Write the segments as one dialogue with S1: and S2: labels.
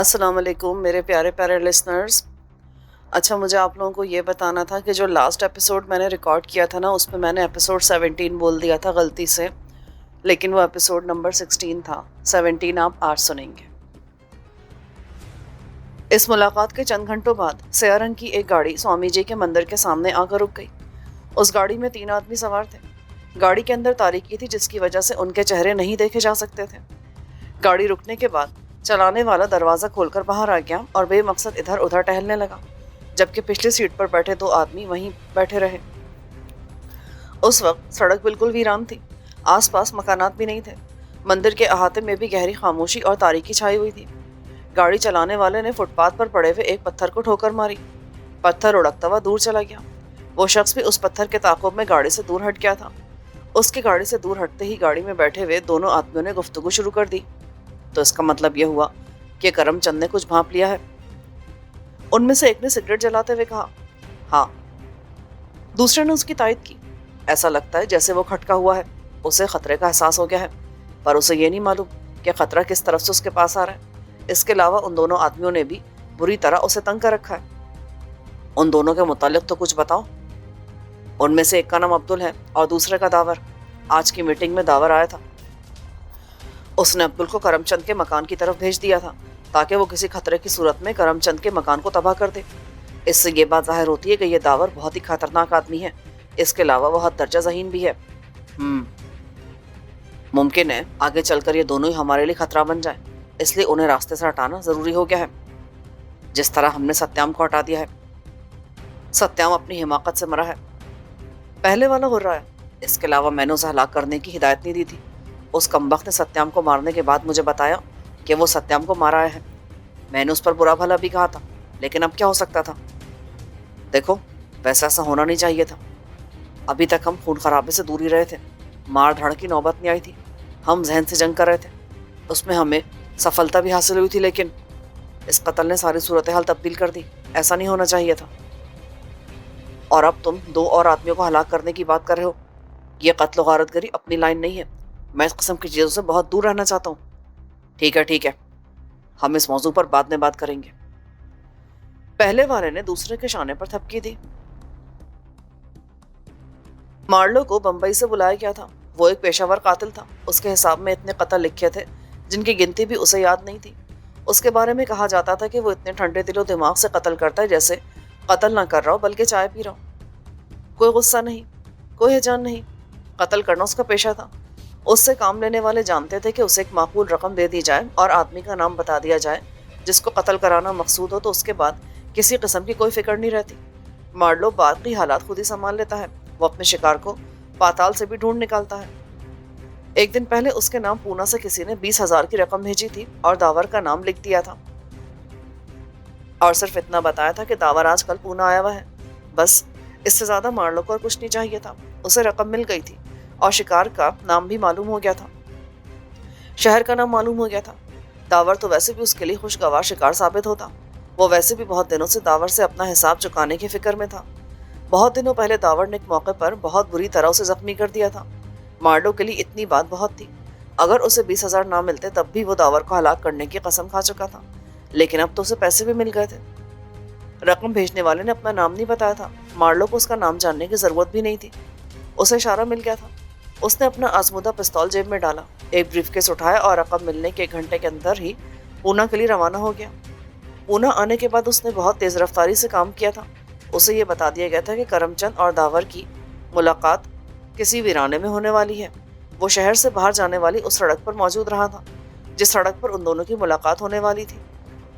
S1: السلام علیکم میرے پیارے پیارے لسنرز. اچھا مجھے آپ لوگوں کو یہ بتانا تھا کہ جو لاسٹ ایپیسوڈ میں نے ریکارڈ کیا تھا نا اس میں میں نے ایپیسوڈ 17 بول دیا تھا غلطی سے، لیکن وہ ایپیسوڈ نمبر 16 تھا. 17 آپ آج سنیں گے. اس ملاقات کے چند گھنٹوں بعد سیاہ رنگ کی ایک گاڑی سوامی جی کے مندر کے سامنے آ کر رک گئی. اس گاڑی میں 3 آدمی سوار تھے. گاڑی کے اندر تاریکی تھی جس کی وجہ سے ان کے چہرے نہیں دیکھے جا سکتے تھے. گاڑی رکنے کے بعد چلانے والا دروازہ کھول کر باہر آ گیا اور بے مقصد ادھر ادھر ٹہلنے لگا، جبکہ پچھلی سیٹ پر بیٹھے 2 آدمی وہیں بیٹھے رہے. اس وقت سڑک بالکل ویران تھی. آس پاس مکانات بھی نہیں تھے. مندر کے احاطے میں بھی گہری خاموشی اور تاریکی چھائی ہوئی تھی. گاڑی چلانے والے نے فٹ پاتھ پر پڑے ہوئے ایک پتھر کو ٹھوکر ماری. پتھر اڑکتا ہوا دور چلا گیا. وہ شخص بھی اس پتھر کے تعاقب میں گاڑی سے دور ہٹ گیا تھا. اس کی گاڑی سے دور ہٹتے ہی گاڑی میں بیٹھے ہوئے دونوں آدمیوں نے گفتگو شروع کر دی. تو اس کا مطلب یہ ہوا کہ کرم چند نے کچھ بھانپ لیا ہے. ان میں سے ایک نے سگریٹ جلاتے ہوئے کہا، ہاں. دوسرے نے اس کی تائید کی. ایسا لگتا ہے جیسے وہ کھٹکا ہوا ہے. اسے خطرے کا احساس ہو گیا ہے، پر اسے یہ نہیں معلوم کہ خطرہ کس طرف سے اس کے پاس آ رہا ہے. اس کے علاوہ ان دونوں آدمیوں نے بھی بری طرح اسے تنگ کر رکھا ہے. ان دونوں کے متعلق تو کچھ بتاؤ. ان میں سے ایک کا نام عبدل ہے اور دوسرے کا داور. آج کی میٹنگ میں داور آیا تھا. اس نے عبدل کو کرم چند کے مکان کی طرف بھیج دیا تھا تاکہ وہ کسی خطرے کی صورت میں کرم چند کے مکان کو تباہ کر دے. اس سے یہ بات ظاہر ہوتی ہے کہ یہ داور بہت ہی خطرناک آدمی ہے. اس کے علاوہ وہ حد درجہ ذہین بھی ہے. ممکن ہے آگے چل کر یہ دونوں ہی ہمارے لیے خطرہ بن جائیں، اس لیے انہیں راستے سے ہٹانا ضروری ہو گیا ہے، جس طرح ہم نے ستیام کو ہٹا دیا ہے. ستیام اپنی حماقت سے مرا ہے. پہلے والا غرایا. اس کے علاوہ میں نے اسے ہلاک کرنے کی ہدایت نہیں دی تھی. اس کمبخت نے ستیام کو مارنے کے بعد مجھے بتایا کہ وہ ستیام کو مارا ہے. میں نے اس پر برا بھلا بھی کہا تھا، لیکن اب کیا ہو سکتا تھا؟ دیکھو، ویسا ایسا ہونا نہیں چاہیے تھا. ابھی تک ہم خون خرابے سے دور ہی رہے تھے. مار دھاڑ کی نوبت نہیں آئی تھی. ہم ذہن سے جنگ کر رہے تھے. اس میں ہمیں سفلتا بھی حاصل ہوئی تھی، لیکن اس قتل نے ساری صورتحال تبدیل کر دی. ایسا نہیں ہونا چاہیے تھا. اور اب تم 2 اور آدمیوں کو ہلاک کرنے کی بات کر رہے ہو. یہ قتل و غارت گری اپنی لائن نہیں ہے. میں اس قسم کی چیزوں سے بہت دور رہنا چاہتا ہوں. ٹھیک ہے، ہم اس موضوع پر بعد میں بات کریں گے. پہلے والے نے دوسرے کے شانے پر تھپکی دی. مارلو کو بمبئی سے بلایا گیا تھا. وہ ایک پیشہ ور قاتل تھا. اس کے حساب میں اتنے قتل لکھے تھے جن کی گنتی بھی اسے یاد نہیں تھی. اس کے بارے میں کہا جاتا تھا کہ وہ اتنے ٹھنڈے دل و دماغ سے قتل کرتا ہے جیسے قتل نہ کر رہا ہو بلکہ چائے پی رہا ہو. کوئی غصہ نہیں، کوئی ہیجان نہیں. قتل کرنا اس کا پیشہ تھا. اس سے کام لینے والے جانتے تھے کہ اسے ایک معقول رقم دے دی جائے اور آدمی کا نام بتا دیا جائے جس کو قتل کرانا مقصود ہو، تو اس کے بعد کسی قسم کی کوئی فکر نہیں رہتی. مارلو باقی حالات خود ہی سنبھال لیتا ہے. وہ اپنے شکار کو پاتال سے بھی ڈھونڈ نکالتا ہے. ایک دن پہلے اس کے نام پونا سے کسی نے 20,000 کی رقم بھیجی تھی اور داور کا نام لکھ دیا تھا، اور صرف اتنا بتایا تھا کہ داور آج کل پونا آیا ہوا ہے. بس اس سے زیادہ مارلو کو اور کچھ نہیں چاہیے تھا. اسے رقم مل گئی تھی اور شکار کا نام بھی معلوم ہو گیا تھا. شہر کا نام معلوم ہو گیا تھا. داور تو ویسے بھی اس کے لیے خوشگوار شکار ثابت ہوتا. وہ ویسے بھی بہت دنوں سے داور سے اپنا حساب چکانے کی فکر میں تھا. بہت دنوں پہلے داور نے ایک موقع پر بہت بری طرح اسے زخمی کر دیا تھا. مارلو کے لیے اتنی بات بہت تھی. اگر اسے 20,000 نہ ملتے تب بھی وہ داور کو ہلاک کرنے کی قسم کھا چکا تھا، لیکن اب تو اسے پیسے بھی مل گئے تھے. رقم بھیجنے والے نے اپنا نام نہیں بتایا تھا. مارلو کو اس کا نام جاننے کی ضرورت بھی نہیں تھی. اسے اشارہ مل گیا تھا. اس نے اپنا آزمودہ پستول جیب میں ڈالا، ایک بریف کیس اٹھایا اور رقم ملنے کے 1 گھنٹے کے اندر ہی پونا کے لیے روانہ ہو گیا. پونا آنے کے بعد اس نے بہت تیز رفتاری سے کام کیا تھا. اسے یہ بتا دیا گیا تھا کہ کرم چند اور داور کی ملاقات کسی ویرانے میں ہونے والی ہے. وہ شہر سے باہر جانے والی اس سڑک پر موجود رہا تھا جس سڑک پر ان دونوں کی ملاقات ہونے والی تھی.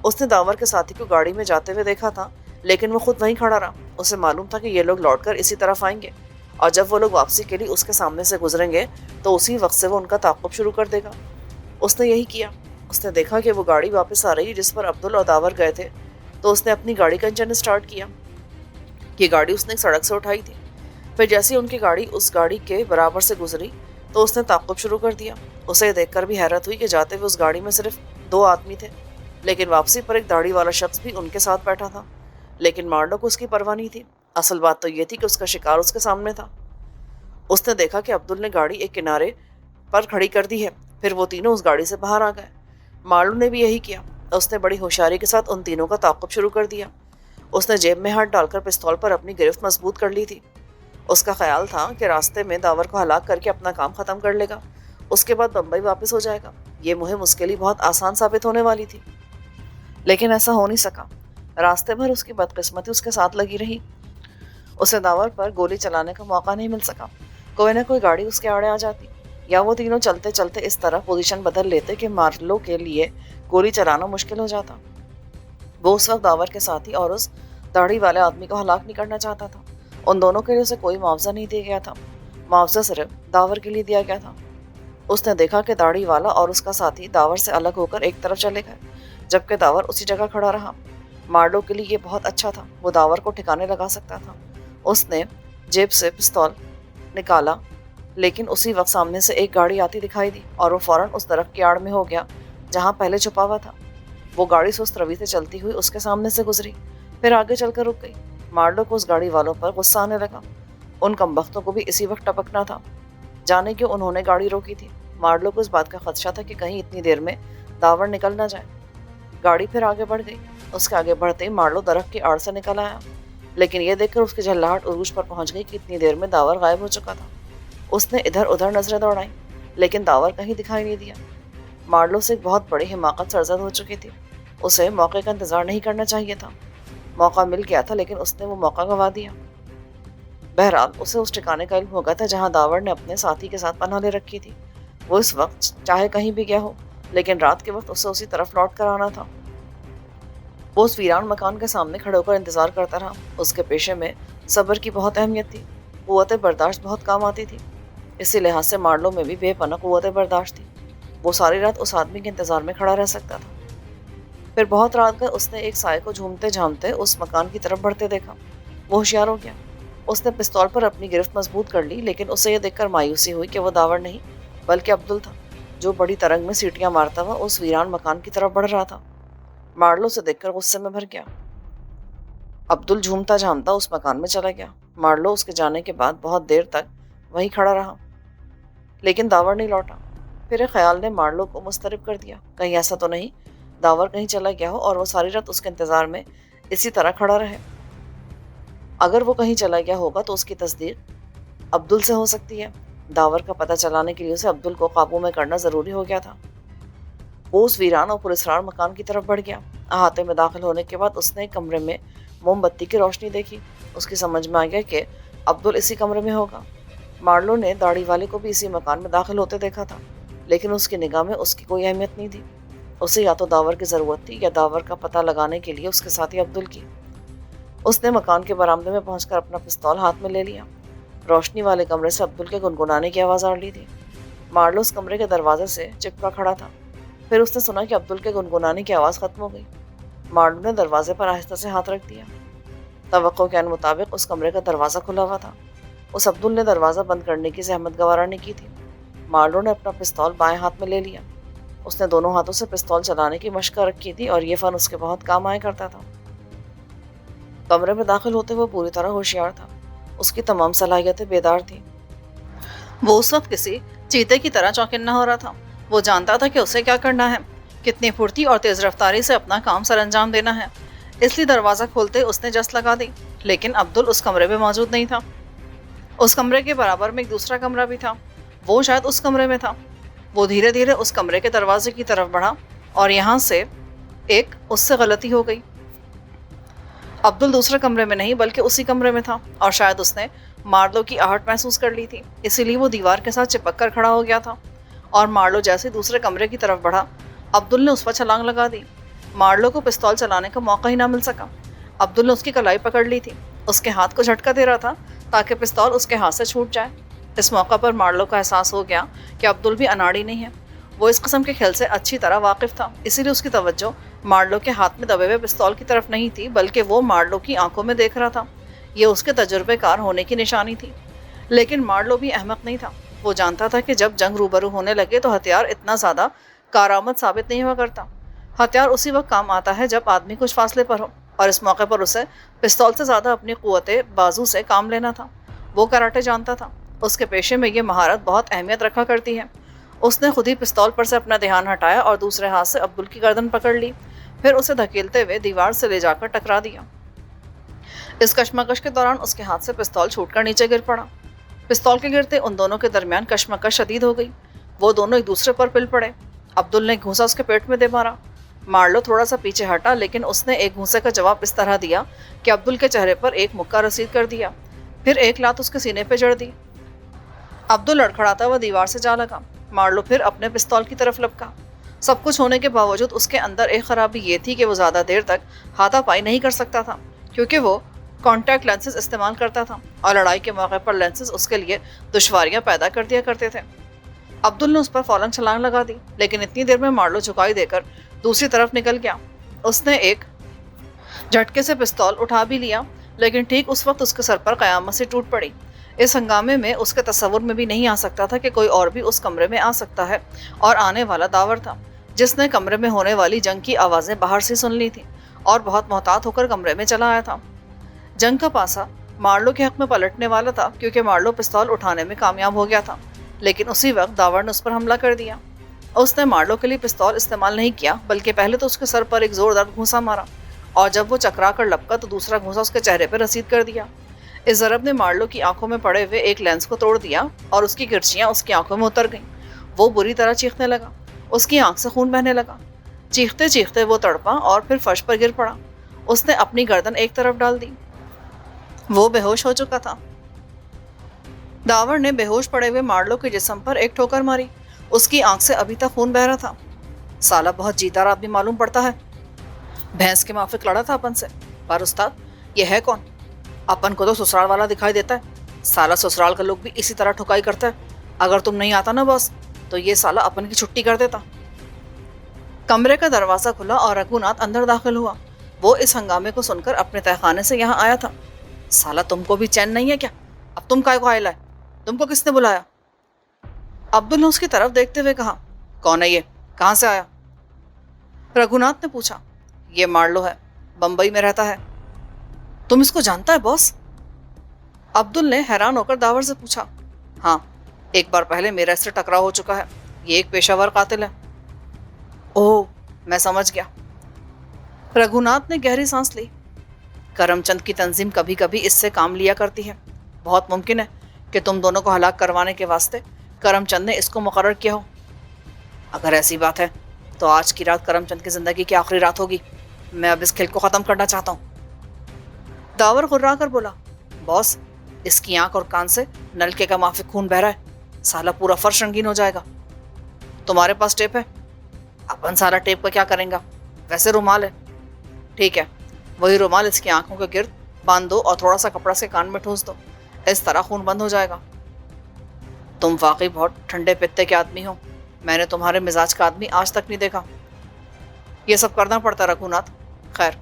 S1: اس نے داور کے ساتھی کو گاڑی میں جاتے ہوئے دیکھا تھا، لیکن وہ خود وہیں کھڑا رہا. اسے معلوم تھا کہ یہ لوگ لوٹ کر اسی طرف آئیں گے، اور جب وہ لوگ واپسی کے لیے اس کے سامنے سے گزریں گے تو اسی وقت سے وہ ان کا تعاقب شروع کر دے گا. اس نے یہی کیا. اس نے دیکھا کہ وہ گاڑی واپس آ رہی جس پر عبدل اور داور گئے تھے، تو اس نے اپنی گاڑی کا انجن سٹارٹ کیا. یہ گاڑی اس نے ایک سڑک سے اٹھائی تھی. پھر جیسے ان کی گاڑی اس گاڑی کے برابر سے گزری تو اس نے تعاقب شروع کر دیا. اسے یہ دیکھ کر بھی حیرت ہوئی کہ جاتے ہوئے اس گاڑی میں صرف 2 آدمی تھے، لیکن واپسی پر ایک داڑھی والا شخص بھی ان کے ساتھ بیٹھا تھا. لیکن مارلو کو اس کی پرواہ نہیں تھی. اصل بات تو یہ تھی کہ اس کا شکار اس کے سامنے تھا. اس نے دیکھا کہ عبدل نے گاڑی ایک کنارے پر کھڑی کر دی ہے. پھر وہ تینوں اس گاڑی سے باہر آ گئے. مارلو نے بھی یہی کیا. उसने बड़ी होशियारी के साथ उन तीनों का ताक़ुब शुरू कर दिया। उसने जेब में हाथ डालकर पिस्तौल पर अपनी गिरफ्त मजबूत कर ली थी। उसका ख्याल था कि रास्ते में दावर को हलाक करके अपना काम ख़त्म कर लेगा, उसके बाद बम्बई वापस हो जाएगा। ये मुहिम उसके लिए बहुत आसान साबित होने वाली थी, लेकिन ऐसा हो नहीं सका। रास्ते भर उसकी बदकिस्मती उसके साथ लगी रही। उसे दावर पर गोली चलाने का मौका नहीं मिल सका। कोई ना कोई गाड़ी उसके आड़े आ जाती, या वो तीनों चलते चलते इस तरह पोजीशन बदल लेते कि मार्लो के लिए गोली चलाना मुश्किल हो जाता। वो उस वक्त दावर के साथी और उस दाढ़ी वाले आदमी को हलाक नहीं करना चाहता था। उन दोनों के लिए उसे कोई मुआवजा नहीं दिया गया था, मुआवजा सिर्फ दावर के लिए दिया गया था। उसने देखा कि दाढ़ी वाला और उसका साथी दावर से अलग होकर एक तरफ चले गए, जबकि दावर उसी जगह खड़ा रहा। मार्लो के लिए ये बहुत अच्छा था, वो दावर को ठिकाने लगा सकता था। उसने जेब से पिस्तौल निकाला, लेकिन उसी वक्त सामने से एक गाड़ी आती दिखाई दी और वो फौरन उस दरख्त की आड़ में हो गया जहाँ पहले छुपा हुआ था। वो गाड़ी सुस्त रवि से चलती हुई उसके सामने से गुजरी, फिर आगे चलकर रुक गई। मार्लो को उस गाड़ी वालों पर गुस्सा आने लगा। उन कमबख्तों को भी इसी वक्त टपकना था, जाने क्यों उन्होंने गाड़ी रोकी थी। मार्लो को इस बात का खदशा था कि कहीं इतनी देर में दावर निकल ना जाए। गाड़ी फिर आगे बढ़ गई। उसके आगे बढ़ते ही मार्लो दरख्त की आड़ से निकल आया, लेकिन यह देखकर उसकी झल्लाहट उरूज पर पहुंच गई कि इतनी देर में दावर गायब हो चुका था। उसने इधर उधर नजरें दौड़ाई, लेकिन दावर कहीं दिखाई नहीं दिया। मार्लो से एक बहुत बड़ी हिमाकत सरजद हो चुकी थी। उसे मौके का इंतजार नहीं करना चाहिए था। मौका मिल गया था, लेकिन उसने वो मौका गंवा दिया। बहरहाल उसे उस ठिकाने का इल्म हो गया था जहाँ दावर ने अपने साथी के साथ पनाह ले रखी थी। वो इस वक्त चाहे कहीं भी गया हो, लेकिन रात के वक्त उसे उसी तरफ लौट कर आना था। वो उस वीरान मकान के सामने खड़े होकर इंतजार करता रहा। उसके पेशे में सब्र की बहुत अहमियत थी। कुव्वत बर्दाश्त बहुत काम आती थी। इसी लिहाज से मार्लो में भी बेपनाह कुव्वत बर्दाश्त थी। वो सारी रात उस आदमी के इंतजार में खड़ा रह सकता था। फिर बहुत रात को उसने एक साए को झूमते झामते उस मकान की तरफ बढ़ते देखा। वो होशियार हो गया। उसने पिस्तौल पर अपनी गिरफ्त मजबूत कर ली, लेकिन उसे यह देखकर मायूसी हुई कि वह दावर नहीं बल्कि अब्दुल था, जो बड़ी तरंग में सीटियां मारता हुआ उस वीरान मकान की तरफ बढ़ रहा था। मार्लो से देखकर गुस्से में भर गया। अब्दुल झूमता झामता उस मकान में चला गया। मार्लो उसके जाने के बाद बहुत देर तक वहीं खड़ा रहा, लेकिन दावर नहीं लौटा। फिर एक ख्याल ने मार्लो को मुस्तरब कर दिया, कहीं ऐसा तो नहीं दावर कहीं चला गया हो और वो सारी रात उसके इंतजार में इसी तरह खड़ा रहे। अगर वो कहीं चला गया होगा तो उसकी तस्दीक अब्दुल से हो सकती है। दावर का पता चलाने के लिए उसे अब्दुल को काबू में करना जरूरी हो गया था। वो उस वीरान और पुरस्कार मकान की तरफ बढ़ गया। अहाते में दाखिल होने के बाद उसने एक कमरे में मोमबत्ती की रोशनी देखी। उसकी समझ में आ गया कि अब्दुल इसी कमरे में होगा। मार्लो ने दाढ़ी वाले को भी इसी मकान में दाखिल होते देखा था, लेकिन उसकी निगाह में उसकी कोई अहमियत नहीं थी। उसे या तो दावर की ज़रूरत थी या दावर का पता लगाने के लिए उसके साथी अब्दुल की। उसने मकान के बरामदे में पहुंचकर अपना पिस्तौल हाथ में ले लिया। रोशनी वाले कमरे से अब्दुल के गुनगुनाने की आवाज़ आ रही थी। मार्लो उस कमरे के दरवाजे से चिपका खड़ा था। फिर उसने सुना कि अब्दुल के गुनगुनाने की आवाज़ ख़त्म हो गई। मार्लो ने दरवाजे पर आहिस्ता से हाथ रख दिया। तवक्को के मुताबिक उस कमरे का दरवाज़ा खुला हुआ था। उस अब्दुल ने दरवाज़ा बंद करने की जहमत गवारा नहीं की थी। मार्लो ने अपना पिस्तौल बाएं हाथ में ले लिया। उसने दोनों हाथों से पिस्तौल चलाने की मशक रखी थी और ये फन उसके बहुत काम आया करता था। कमरे में दाखिल होते हुए पूरी तरह होशियार था। उसकी तमाम सलाहियतें बेदार थीं। वो उस वक्त किसी चीते की तरह चौकन्ना हो रहा था। वो जानता था कि उसे क्या करना है, कितनी फुर्ती और तेज रफ्तारी से अपना काम सर अंजाम देना है। इसलिए दरवाज़ा खोलते उसने जस्ट लगा दी, लेकिन अब्दुल उस कमरे में मौजूद नहीं था। उस कमरे के बराबर में एक दूसरा कमरा भी था। वो शायद उस कमरे में था। वो धीरे धीरे उस कमरे के दरवाजे की तरफ बढ़ा और यहाँ से एक उससे गलती हो गई। अब्दुल दूसरे कमरे में नहीं बल्कि उसी कमरे में था और शायद उसने मार्लो की आहट महसूस कर ली थी, इसीलिए वो दीवार के साथ चिपक कर खड़ा हो गया था। और मार्लो जैसे दूसरे कमरे की तरफ बढ़ा, अब्दुल ने उस पर छलांग लगा दी। मार्लो को पिस्तौल चलाने का मौका ही ना मिल सका। अब्दुल ने उसकी कलाई पकड़ ली थी, उसके हाथ को झटका दे रहा था ताकि पिस्तौल उसके हाथ से छूट जाए। इस मौका पर मार्लो को एहसास हो गया कि अब्दुल भी अनाड़ी नहीं है। वो इस किस्म के खेल से अच्छी तरह वाकिफ था, इसीलिए उसकी तवज्जो मार्लो के हाथ में दबे हुए पिस्तौल की तरफ नहीं थी, बल्कि वो मार्लो की आंखों में देख रहा था। ये उसके तजुर्बेकार होने की निशानी थी। लेकिन मार्लो भी अहमक नहीं था। वो जानता था कि जब जंग रूबरू होने लगे तो हथियार इतना ज़्यादा कारामद साबित नहीं हुआ करता। हथियार उसी वक्त काम आता है जब आदमी कुछ फासले पर हो, और इस मौके पर उसे पिस्तौल से ज़्यादा अपनी क़ुव्वते बाजू से काम लेना था। वो कराटे जानता था। उसके पेशे में ये महारत बहुत अहमियत रखा करती है। उसने खुद ही पिस्तौल पर से अपना ध्यान हटाया और दूसरे हाथ से अब्दुल की गर्दन पकड़ ली। फिर उसे धकेलते हुए दीवार से ले जाकर टकरा दिया। इस कशमकश के दौरान उसके हाथ से पिस्तौल छूटकर नीचे गिर पड़ा। पिस्तौल के गिरते उन दोनों के दरमियान कशमकश शदीद हो गई। वो दोनों एक दूसरे पर पिल पड़े। अब्दुल ने घूंसा उसके पेट में दे मारा। मार्लो थोड़ा सा पीछे हटा, लेकिन उसने एक घूंसे का जवाब इस तरह दिया कि अब्दुल के चेहरे पर एक मुक्का रसीद कर दिया। फिर एक लात उसके सीने पे जड़ दी। अब्दुल लड़खड़ाता हुआ दीवार से जा लगा। मार्लो फिर अपने पिस्तौल की तरफ लपका। सब कुछ होने के बावजूद उसके अंदर एक खराबी ये थी कि वो ज़्यादा देर तक हाथापाई नहीं कर सकता था, क्योंकि वो कॉन्टैक्ट लेंसेज इस्तेमाल करता था और लड़ाई के मौके पर लेंसेज उसके लिए दुश्वारियां पैदा कर दिया करते थे। अब्दुल ने उस पर फौरन छलांग लगा दी, लेकिन इतनी देर में मार्लो झुकाई देकर दूसरी तरफ निकल गया। उसने एक झटके से पिस्तौल उठा भी लिया, लेकिन ठीक उस वक्त उसके सर पर कयामत से टूट पड़ी। इस हंगामे में उसके तस्वुर में भी नहीं आ सकता था कि कोई और भी उस कमरे में आ सकता है, और आने वाला दावर था, जिसने कमरे में होने वाली जंग की आवाज़ें बाहर से सुन ली थी और बहुत मोहतात होकर कमरे में चला आया था। जंग का पासा मार्लो के हक में पलटने वाला था, क्योंकि मार्लो पिस्तौल उठाने में कामयाब हो गया था, लेकिन उसी वक्त दावर ने उस पर हमला कर दिया। उसने मार्लो के लिए पिस्तौल इस्तेमाल नहीं किया, बल्कि पहले तो उसके सर पर एक जोरदार घूंसा मारा, और जब वो चकरा कर लपका तो दूसरा घूंसा उसके चेहरे पर रसीद कर दिया। इस ज़रब ने मार्लो की आंखों में पड़े हुए एक लेंस को तोड़ दिया और उसकी किरचियाँ उसकी आंखों में उतर गईं। वो बुरी तरह चीखने लगा। उसकी आंख से खून बहने लगा। चीखते चीखते वो तड़पा और फिर फर्श पर गिर पड़ा। उसने अपनी गर्दन एक तरफ डाल दी। वो बेहोश हो चुका था। दावर ने बेहोश पड़े हुए मार्लो के जिस्म पर एक ठोकर मारी। उसकी आंख से अभी तक खून बह रहा था। साला बहुत जीता आदमी मालूम पड़ता है। भैंस के माफिक लड़ा था अपन से, पर उस्ताद ये है कौन? अपन को तो ससुराल वाला दिखाई देता है। साला ससुराल का लोग भी इसी तरह ठुकाई करता है। अगर तुम नहीं आता ना बॉस, तो ये साला अपन की छुट्टी कर देता। कमरे का दरवाजा खुला और रघुनाथ अंदर दाखिल हुआ। वो इस हंगामे को सुनकर अपने तहखाने से यहाँ आया था। साला तुमको भी चैन नहीं है क्या? अब तुम काय को आए लाए? तुमको किसने बुलाया? अब्दुल ने उसकी तरफ देखते हुए कहा, कौन है ये? कहाँ से आया? रघुनाथ ने पूछा। ये मार्लो है, बम्बई में रहता है। तुम इसको जानता है बॉस? अब्दुल ने हैरान होकर दावर से पूछा। हाँ, एक बार पहले मेरा इससे टकराव हो चुका है। ये एक पेशावर कातिल है। ओह, मैं समझ गया। रघुनाथ ने गहरी सांस ली। करमचंद की तंजीम कभी कभी इससे काम लिया करती है। बहुत मुमकिन है कि तुम दोनों को हलाक करवाने के वास्ते करमचंद ने इसको मुकर्रर किया हो। अगर ऐसी बात है तो आज की रात करमचंद की जिंदगी की आखिरी रात होगी। मैं अब इस खेल को ख़त्म करना चाहता हूँ। दावर गुर्रा कर बोला, बॉस, इसकी आंख और कान से नलके का माफिक खून बह रहा है। साला पूरा फर्श रंगीन हो जाएगा। तुम्हारे पास टेप है? अपन सारा टेप का क्या करेंगे? वैसे रुमाल है। ठीक है, वही रुमाल इसकी आंखों के गिर्द बांध दो और थोड़ा सा कपड़ा से कान में ठूंस दो। इस तरह खून बंद हो जाएगा। तुम वाकई बहुत ठंडे पित्ते के आदमी हो। मैंने तुम्हारे मिजाज का आदमी आज तक नहीं देखा। ये सब करना पड़ता रघुनाथ। खैर,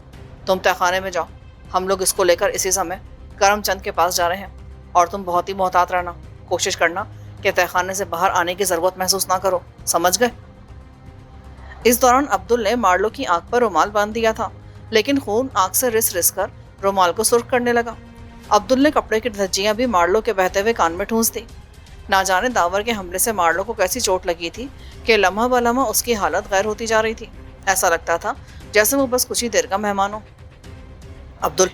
S1: तुम तहखाने में जाओ। हम लोग इसको लेकर इसी समय करमचंद के पास जा रहे हैं, और तुम बहुत ही मोहतात रहना। कोशिश करना कि तहखाने से बाहर आने की ज़रूरत महसूस ना करो। समझ गए? इस दौरान अब्दुल ने मार्लो की आंख पर रुमाल बांध दिया था, लेकिन खून आंख से रिस रिस कर रुमाल को सुर्ख करने लगा। अब्दुल ने कपड़े की धज्जियां भी मार्लो के बहते हुए कान में ठूंस दी। ना जाने दावर के हमले से मार्लो को कैसी चोट लगी थी कि लम्हा ब लम्हा उसकी हालत गैर होती जा रही थी। ऐसा लगता था जैसे वो बस कुछ ही देर का मेहमान हो। अब्दुल,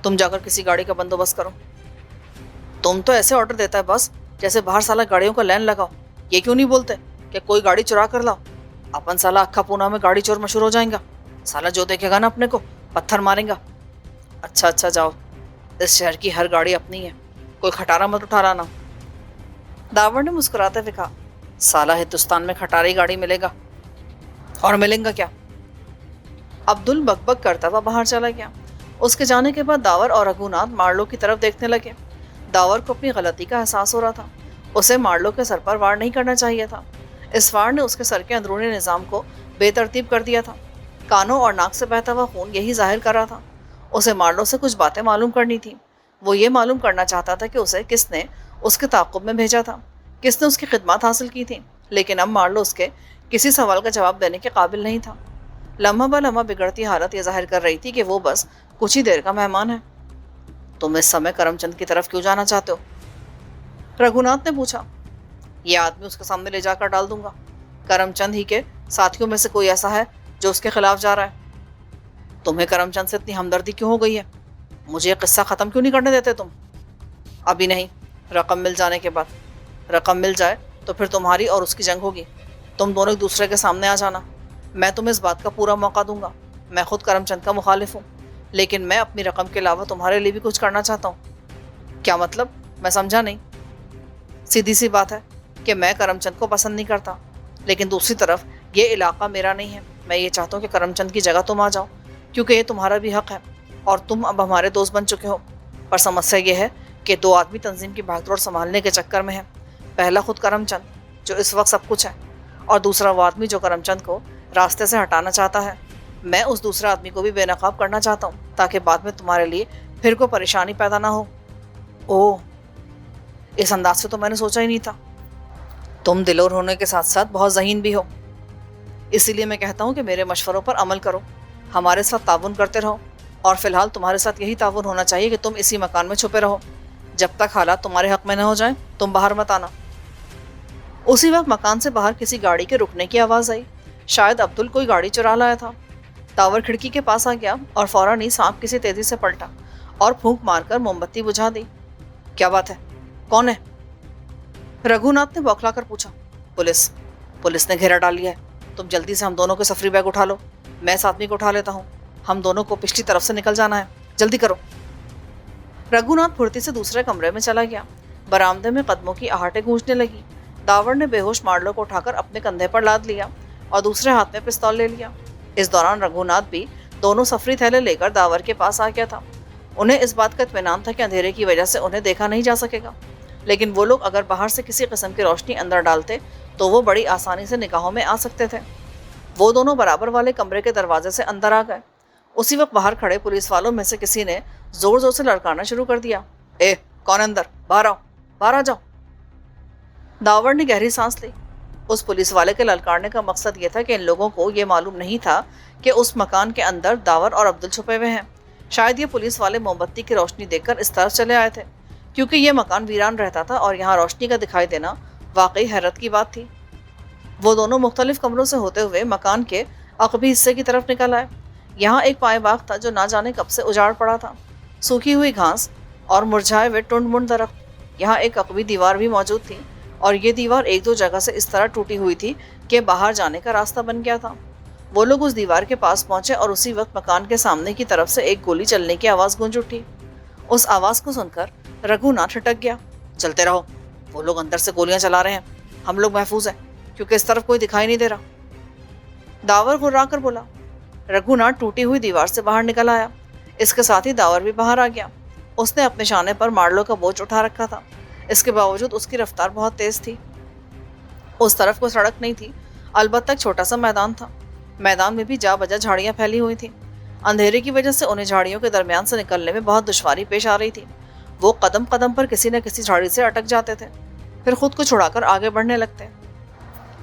S1: तुम जाकर किसी गाड़ी का बंदोबस्त करो। तुम तो ऐसे ऑर्डर देता है बस जैसे बाहर साला गाड़ियों का लाइन लगाओ। ये क्यों नहीं बोलते कि कोई गाड़ी चुरा कर लाओ? अपन साला अक्खा पूना में गाड़ी चोर मशहूर हो जाएगा। साला जो देखेगा ना अपने को पत्थर मारेगा। अच्छा अच्छा, जाओ। इस शहर की हर गाड़ी अपनी है, कोई खटारा मत उठा लाना। दावर ने मुस्कुराते हुए कहा, साला हिंदुस्तान में खटारी गाड़ी मिलेगा और मिलेगा क्या? अब्दुल बकबक करता हुआ बाहर चला गया। उसके जाने के बाद दावर और रघुनाथ मार्लो की तरफ देखने लगे। दावर को अपनी गलती का एहसास हो रहा था। उसे मार्लो के सर पर वार नहीं करना चाहिए था। इस वार ने उसके सर के अंदरूनी निज़ाम को बेतरतीब कर दिया था। कानों और नाक से बहता हुआ खून यही जाहिर कर रहा था। उसे मार्लो से कुछ बातें मालूम करनी थी। वो ये मालूम करना चाहता था कि उसे किसने उसके ताक़ुब में भेजा था, किसने उसकी खिदमत हासिल की थी। लेकिन अब मार्लो उसके किसी सवाल का जवाब देने के काबिल नहीं था। लम्हा ब लम्हा बिगड़ती हालत यह जाहिर कर रही थी कि वो बस कुछ ही देर का मेहमान है। तुम इस समय करमचंद की तरफ क्यों जाना चाहते हो? रघुनाथ ने पूछा। ये आदमी उसके सामने ले जाकर डाल दूंगा। करमचंद ही के साथियों में से कोई ऐसा है जो उसके खिलाफ जा रहा है? تمہیں کرم چند سے اتنی ہمدردی کیوں ہو گئی ہے؟ مجھے یہ قصہ ختم کیوں نہیں کرنے دیتے تم؟ ابھی نہیں، رقم مل جانے کے بعد۔ رقم مل جائے تو پھر تمہاری اور اس کی جنگ ہوگی۔ تم دونوں ایک دوسرے کے سامنے آ جانا، میں تمہیں اس بات کا پورا موقع دوں گا۔ میں خود کرم چند کا مخالف ہوں، لیکن میں اپنی رقم کے علاوہ تمہارے لیے بھی کچھ کرنا چاہتا ہوں۔ کیا مطلب؟ میں سمجھا نہیں۔ سیدھی سی بات ہے کہ میں کرم چند کو پسند نہیں کرتا، لیکن دوسری طرف یہ علاقہ میرا نہیں ہے۔ میں یہ چاہتا ہوں کہ کرم چند کی جگہ تم آ جاؤ، کیونکہ یہ تمہارا بھی حق ہے اور تم اب ہمارے دوست بن چکے ہو۔ پر سمسیا یہ ہے کہ دو آدمی تنظیم کی بھاگ دوڑ سنبھالنے کے چکر میں ہیں۔ پہلا خود کرم چند جو اس وقت سب کچھ ہے، اور دوسرا وہ آدمی جو کرم چند کو راستے سے ہٹانا چاہتا ہے۔ میں اس دوسرے آدمی کو بھی بے نقاب کرنا چاہتا ہوں تاکہ بعد میں تمہارے لیے پھر کوئی پریشانی پیدا نہ ہو۔ اوہ، اس انداز سے تو میں نے سوچا ہی نہیں تھا۔ تم دلور ہونے کے ساتھ ساتھ بہت ذہین بھی ہو، اسی لیے میں کہتا ہوں کہ میرے مشوروں پر عمل کرو، ہمارے ساتھ تعاون کرتے رہو، اور فی الحال تمہارے ساتھ یہی تعاون ہونا چاہیے کہ تم اسی مکان میں چھپے رہو جب تک حالات تمہارے حق میں نہ ہو جائیں۔ تم باہر مت آنا۔ اسی وقت مکان سے باہر کسی گاڑی کے رکنے کی آواز آئی۔ شاید عبدل کوئی گاڑی چرا لایا تھا۔ داور کھڑکی کے پاس آ گیا اور فوراً ہی سانپ کسی تیزی سے پلٹا اور پھونک مار کر موم بتی بجھا دی۔ کیا بات ہے؟ کون ہے؟ رگھو ناتھ نے بوکھلا کر پوچھا۔ پولیس نے گھیرا ڈال لیا ہے، تم جلدی سے ہم دونوں کے سفری بیگ اٹھا لو، میں اس آدمی کو اٹھا لیتا ہوں، ہم دونوں کو پچھلی طرف سے نکل جانا ہے، جلدی کرو۔ رگھو ناتھ پھرتی سے دوسرے کمرے میں چلا گیا۔ برآمدے میں قدموں کی آہٹیں گونجنے لگی۔ داور نے بے ہوش مارلو کو اٹھا کر اپنے کندھے پر لاد لیا اور دوسرے ہاتھ میں پستول لے لیا۔ اس دوران رگھو ناتھ بھی دونوں سفری تھیلے لے کر داور کے پاس آ گیا تھا۔ انہیں اس بات کا اطمینان تھا کہ اندھیرے کی وجہ سے انہیں دیکھا نہیں جا سکے گا، لیکن وہ لوگ اگر باہر سے کسی قسم کی روشنی اندر ڈالتے تو وہ بڑی آسانی سے نگاہوں میں آ سکتے تھے۔ وہ دونوں برابر والے کمرے کے دروازے سے اندر آ گئے۔ اسی وقت باہر کھڑے پولیس والوں میں سے کسی نے زور زور سے لڑکانا شروع کر دیا۔ اے کون اندر؟ باہر آؤ، باہر آ جاؤ۔ داور نے گہری سانس لی۔ اس پولیس والے کے للکارنے کا مقصد یہ تھا کہ ان لوگوں کو یہ معلوم نہیں تھا کہ اس مکان کے اندر داور اور عبدل چھپے ہوئے ہیں۔ شاید یہ پولیس والے موم بتی کی روشنی دیکھ کر اس طرف چلے آئے تھے، کیونکہ یہ مکان ویران رہتا تھا اور یہاں روشنی کا دکھائی دینا واقعی حیرت کی بات تھی۔ وہ دونوں مختلف کمروں سے ہوتے ہوئے مکان کے عقبی حصے کی طرف نکل آئے۔ یہاں ایک پائے باغ تھا جو نہ جانے کب سے اجاڑ پڑا تھا، سوکھی ہوئی گھاس اور مرجھائے ہوئے ٹنڈ منڈ درخت۔ یہاں ایک عقبی دیوار بھی موجود تھی، اور یہ دیوار ایک دو جگہ سے اس طرح ٹوٹی ہوئی تھی کہ باہر جانے کا راستہ بن گیا تھا۔ وہ لوگ اس دیوار کے پاس پہنچے اور اسی وقت مکان کے سامنے کی طرف سے ایک گولی چلنے کی آواز گونج اٹھی۔ اس آواز کو سن کر رگھو ناتھ ٹھٹک گیا۔ چلتے رہو، وہ لوگ اندر سے گولیاں چلا رہے ہیں، ہم لوگ محفوظ ہیں کیونکہ اس طرف کوئی دکھائی نہیں دے رہا۔ داور گھرا کر بولا۔ رگھو ناتھ ٹوٹی ہوئی دیوار سے باہر نکل آیا۔ اس کے ساتھ ہی داور بھی باہر آ گیا۔ اس نے اپنے شانے پر مارلو کا بوجھ اٹھا رکھا تھا، اس کے باوجود اس کی رفتار بہت تیز تھی۔ اس طرف کوئی سڑک نہیں تھی، البتہ ایک چھوٹا سا میدان تھا۔ میدان میں بھی جا بجا جھاڑیاں پھیلی ہوئی تھیں۔ اندھیرے کی وجہ سے انہیں جھاڑیوں کے درمیان سے نکلنے میں بہت دشواری پیش آ رہی تھی۔ وہ قدم قدم پر کسی نہ کسی جھاڑی سے اٹک جاتے تھے، پھر خود کو چھڑا کر آگے بڑھنے لگتے۔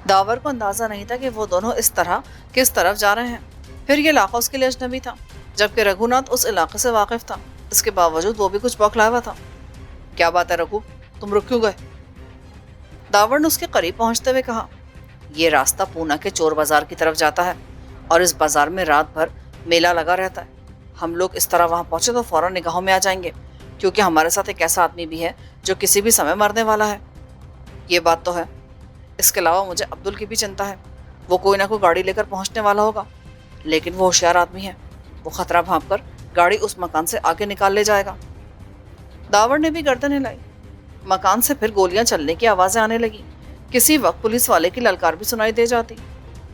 S1: داور کو اندازہ نہیں تھا کہ وہ دونوں اس طرح کس طرف جا رہے ہیں۔ پھر یہ علاقہ اس کے لیے اجنبی تھا، جبکہ رگھو ناتھ اس علاقے سے واقف تھا۔ اس کے باوجود وہ بھی کچھ بوکھلایا ہوا تھا۔ کیا بات ہے رگھو، تم رک کیوں گئے؟ داور نے اس کے قریب پہنچتے ہوئے کہا۔ یہ راستہ پونا کے چور بازار کی طرف جاتا ہے، اور اس بازار میں رات بھر میلہ لگا رہتا ہے۔ ہم لوگ اس طرح وہاں پہنچے تو فوراً نگاہوں میں آ جائیں گے، کیونکہ ہمارے ساتھ ایک ایسا آدمی بھی ہے جو کسی بھی سمے مرنے والا ہے۔ یہ بات تو ہے، اس کے علاوہ مجھے عبدل کی بھی چنتا ہے۔ وہ کوئی نہ کوئی گاڑی لے کر پہنچنے والا ہوگا، لیکن وہ ہوشیار آدمی ہے، وہ خطرہ بھانپ کر گاڑی اس مکان سے آگے نکال لے جائے گا۔ داور نے بھی گردن ہلائی۔ مکان سے پھر گولیاں چلنے کی آوازیں آنے لگیں۔ کسی وقت پولیس والے کی للکار بھی سنائی دے جاتی۔